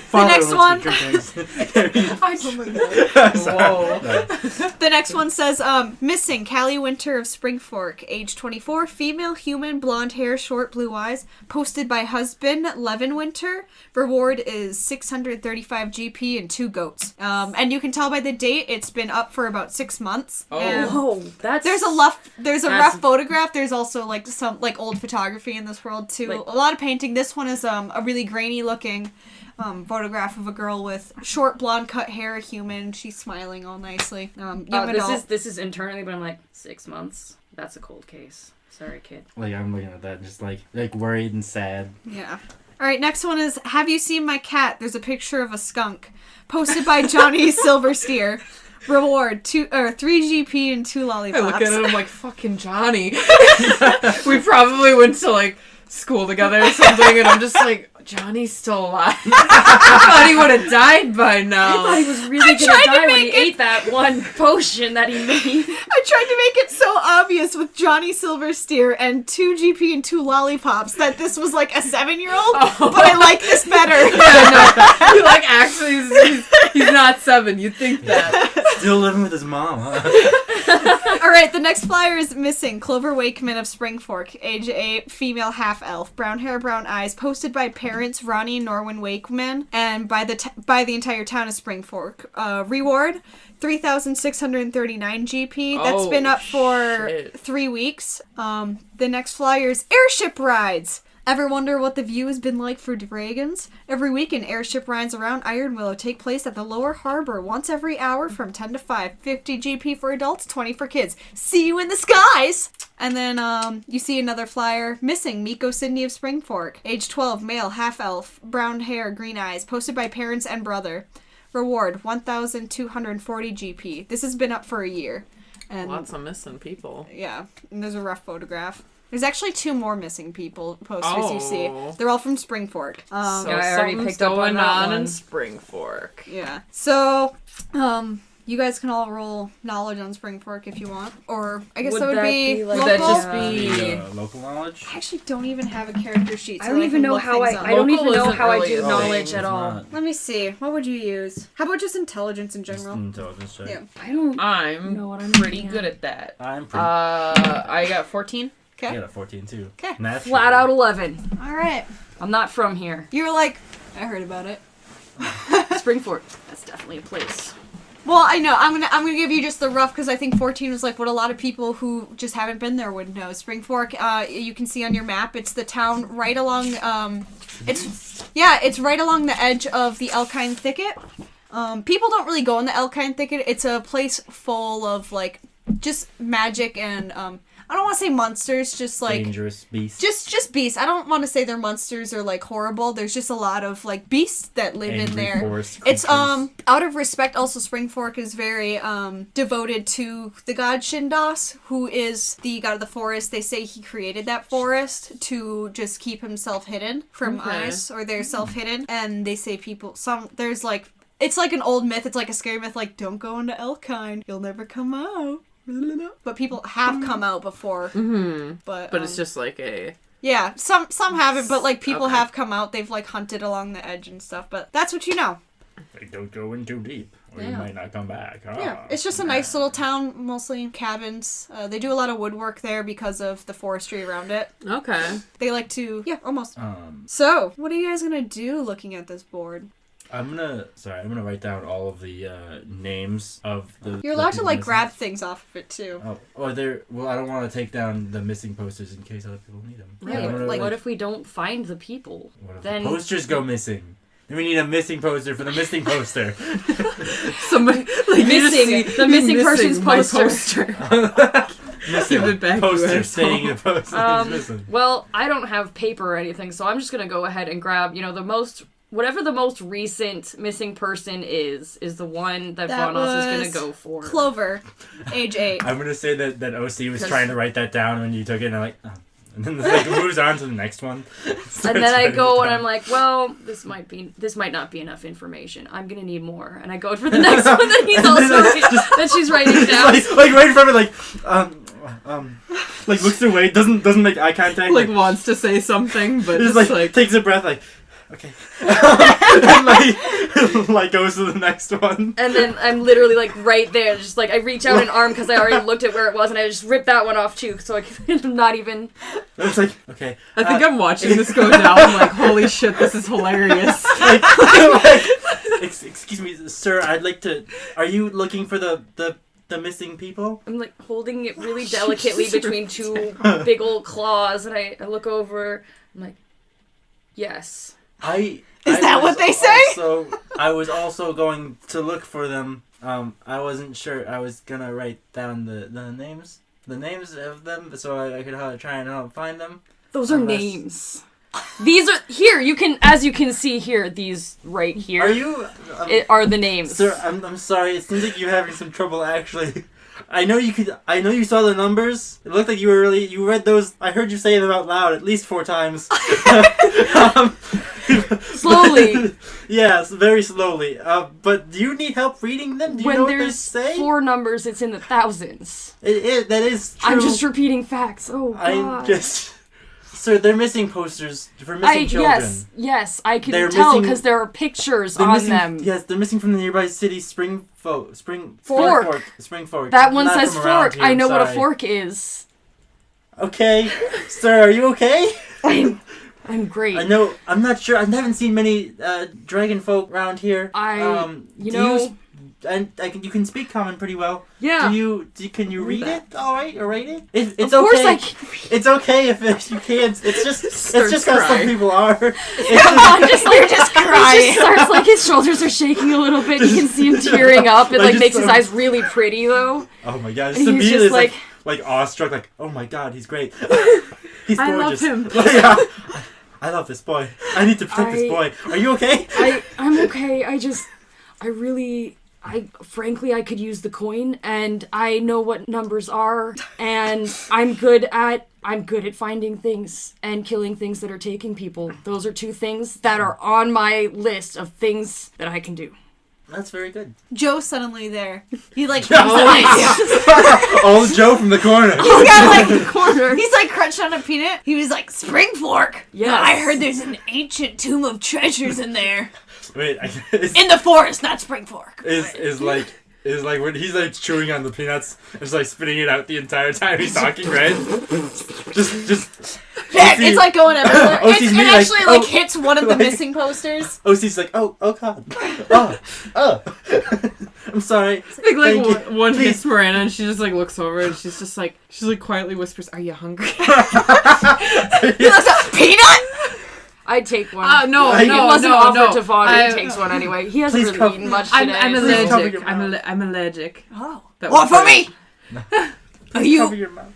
Father next wants one- to drink things. Whoa. The next one says, missing Callie Winter of Spring Fork, age 24, female, human, blonde hair, short blue eyes, posted by husband Levin Winter. Reward is 635 GP and 2 goats. And you can tell by the date it's been up for about 6 months. Oh. And Whoa, that's... there's a That's- rough photograph. There's also like some like old photography in this world too. Like- A lot of painting. This one is a really grainy looking photograph of a girl with short blonde cut hair, a human. She's smiling all nicely. Young adult. this is internally, but I'm like, 6 months? That's a cold case. Sorry, kid. Like I'm looking at that, just like worried and sad. Yeah. All right, next one is Have You Seen My Cat? There's a picture of a skunk. Posted by Johnny Silversteer. Reward 3 GP and 2 lollipops. I look at it, I'm like, fucking Johnny. We probably went to like school together or something, and I'm just like, Johnny's still alive. I thought he would have died by now. I thought he was really gonna tried to die when he make it- ate that one potion that he made. I tried to make it so obvious with Johnny Silversteer and 2 GP and 2 lollipops that this was like a 7-year-old, but I like this better. Yeah, no, he like actually he's not 7. You'd think that. Still living with his mom, huh? All right, the next flyer is missing. Clover Wakeman of Springfork, age 8, female half-elf, brown hair, brown eyes, posted by parents Ronnie and Norwin Wakeman, and by the entire town of Springfork. Reward, 3,639 GP. That's been up for 3 weeks. The next flyer is airship rides. Ever wonder what the view has been like for dragons? Every weekend, airship rides around Iron Willow take place at the lower harbor once every hour from 10 to 5. 50 GP for adults, 20 for kids. See you in the skies! And then you see another flyer. Missing, Miko Sydney of Springfork. Age 12, male, half-elf, brown hair, green eyes. Posted by parents and brother. Reward, 1,240 GP. This has been up for a year. And Lots of missing people. yeah, and there's a rough photograph. There's actually 2 more missing people posters you see. They're all from Springfork. So I already something's picked up on going that on one. in Springfork. Yeah. So, you guys can all roll knowledge on Springfork if you want. Or, I guess Would that would that be be like- local. Would that just The, be... local knowledge. I actually don't even have a character sheet. I so don't I even can know look how things I up. don't Local even know isn't how I really do a knowledge thing, at it's all. not. Let me see. What would you use? How about just intelligence in Just general? intelligence check. Yeah. I don't I'm know what I'm pretty looking good at. at that. I'm pretty. I got 14. I Okay. got a 14 too. 'Kay. Naturally. Flat out 11. All right. I'm not from here. You were like, I heard about it. Springfort. That's definitely a place. Well, I know. I'm gonna give you just the rough because I think 14 was like what a lot of people who just haven't been there would know. Springfork, you can see on your map. It's the town right along. It's right along the edge of the Elkine Thicket. People don't really go in the Elkine Thicket. It's a place full of like just magic and I don't want to say monsters, just like dangerous beasts. just beasts. I don't want to say they're monsters or like horrible. There's just a lot of like beasts that live in Angry there. forest It's creatures. out of respect. Also, Springfork is very devoted to the god Shindas, who is the god of the forest. They say he created that forest to just keep himself hidden from Okay. eyes, or they're self hidden. And they say there's like it's like an old myth. It's like a scary myth. Like don't go into Elkine, you'll never come out. But people have come out before. Mm-hmm. But But it's just like a... yeah, some haven't, but like people Okay. have come out. They've like hunted along the edge and stuff. But that's what you know. Like, don't go in too deep, or you Yeah. might not come back. Yeah, it's just a nice little town, mostly cabins. They do a lot of woodwork there because of the forestry around it. Okay. They like to, yeah, almost. Um, So, what are you guys gonna do looking at this board? I'm gonna write down all of the names of the. You're the allowed to people like missing. grab things off of it too. Well, I don't want to take down the missing posters in case other people need them. Right. I'm gonna, like- What if we don't find the people? what if then- the posters go missing? Then we need a missing poster for the missing poster. Somebody like Missing. The missing person's my poster. Missing Give it back, you poster asshole. staying in the poster is missing. Well, I don't have paper or anything, so I'm just gonna go ahead and grab, whatever the most recent missing person is the one that That Vonos is was gonna go for. Clover, age 8. I'm gonna say that OC was 'Cause- trying to write that down when you took it, and I'm like, oh. And then like moves on to the next one. And then I go and I'm like, well, this might not be enough information. I'm gonna need more. And I go for the next one that he's also that she's writing down. like right in front of it, like looks away, doesn't make eye contact, like wants to say something, but just just like takes a breath, like okay, and like goes to the next one. And then I'm literally like right there, just like I reach out an arm because I already looked at where it was, and I just rip that one off too, so I can not even. And it's like okay, I think I'm watching this go down. I'm like, holy shit, this is hilarious. excuse me, sir, I'd like to. Are you looking for the missing people? I'm like holding it really delicately between two big old claws, and I look over. I'm like, yes. Is that what they say? I was also going to look for them. I wasn't sure. I was gonna write down the names of them, so I could try and help find them. Those are names. These are here. As you can see here, these right here Are you? are the names. Sir, I'm sorry. It seems like you're having some trouble actually. I know you saw the numbers. It looked like you read those. I heard you say them out loud at least 4 times. Slowly. Yes, very slowly. But do you need help reading them? Do you know what they there's say? 4 numbers, it's in the thousands. That is true. I'm just repeating facts. Oh God. I'm just Sir, they're missing posters for missing children. Yes, I can They're tell missing- because there are pictures They're on missing, them. Yes, they're missing from the nearby city Spring Fork. Spring Fork. That one Not says from around fork. here, I know what a sorry. fork is. Okay, sir, are you okay? I'm great. I know. I'm not sure. I haven't seen many dragon folk around here. You can speak common pretty well. Yeah. Can you read it? All right, or write it? It's Of course okay. I can. It's okay if you can't. It's just how some crying. people are. You're just crying. He just starts like his shoulders are shaking a little bit. You can see him tearing up. It like makes his eyes really pretty though. Oh my god! And he's Immediately just is like awestruck. Like, oh my god, he's great. He's gorgeous. I love him. Yeah. I love this boy. I need to protect this boy. Are you okay? I'm okay. Frankly, I could use the coin, and I know what numbers are, and I'm good at finding things and killing things that are taking people. Those are two things that are on my list of things that I can do. That's very good. Joe's suddenly there. He Old Joe from the corner. He's got The corner. he's like crunched on a peanut. He was like, Spring Fork. Yes. I heard there's an ancient tomb of treasures in there. Wait, In the forest, not Spring Fork. is like when he's like chewing on the peanuts, it's like spitting it out the entire time he's talking, right? just. Yeah, OC it's like going everywhere. OC's It me, actually like, hits one of the like- missing posters. OC's like, oh god, oh. I'm sorry. I think like Thank you. one Please. hits Miranda and she just like looks over and she's like quietly whispers, "Are you hungry?" He looks up, peanut? I'd take one. No, It It wasn't offered no. to Vaughn. I- He takes one anyway. He hasn't Please really come- eaten much I'm today. I'm Please cover allergic. your I'm allergic. Oh. That What was for me? Are Cover you your mouth.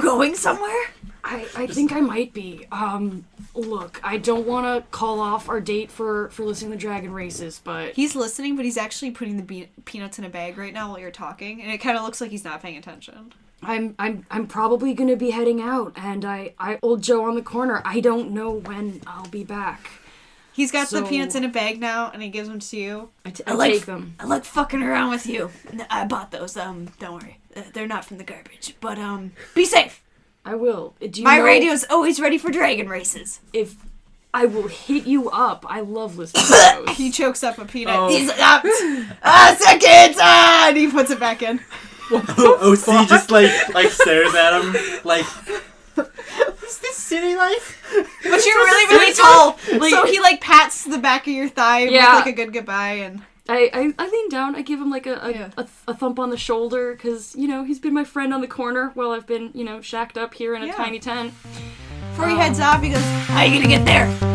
going somewhere? I think I might be. Look, I don't want to call off our date for listening to dragon races, but He's listening, but he's actually putting the peanuts in a bag right now while you're talking, and it kind of looks like he's not paying attention. I'm probably gonna be heading out, and old Joe on the corner. I don't know when I'll be back. He's got the So- peanuts in a bag now, and he gives them to you. I like- take them. I like fucking around with you. I bought those. Don't worry. They're not from the garbage. But, be safe. I will. Do you My know radio's always ready for dragon races. if I will hit you up? I love listening to those. He chokes up a peanut. Oh. He's like, seconds! And he puts it back in. OC just like stares at him like, is this city life? But you're really, really tall. So he, like, pats the back of your thigh Yeah. with, like, a good goodbye, and... I lean down. I give him like a Yeah. thump on the shoulder because he's been my friend on the corner while I've been shacked up here in a Yeah. tiny tent. Before he heads off, he goes, how you gonna get there?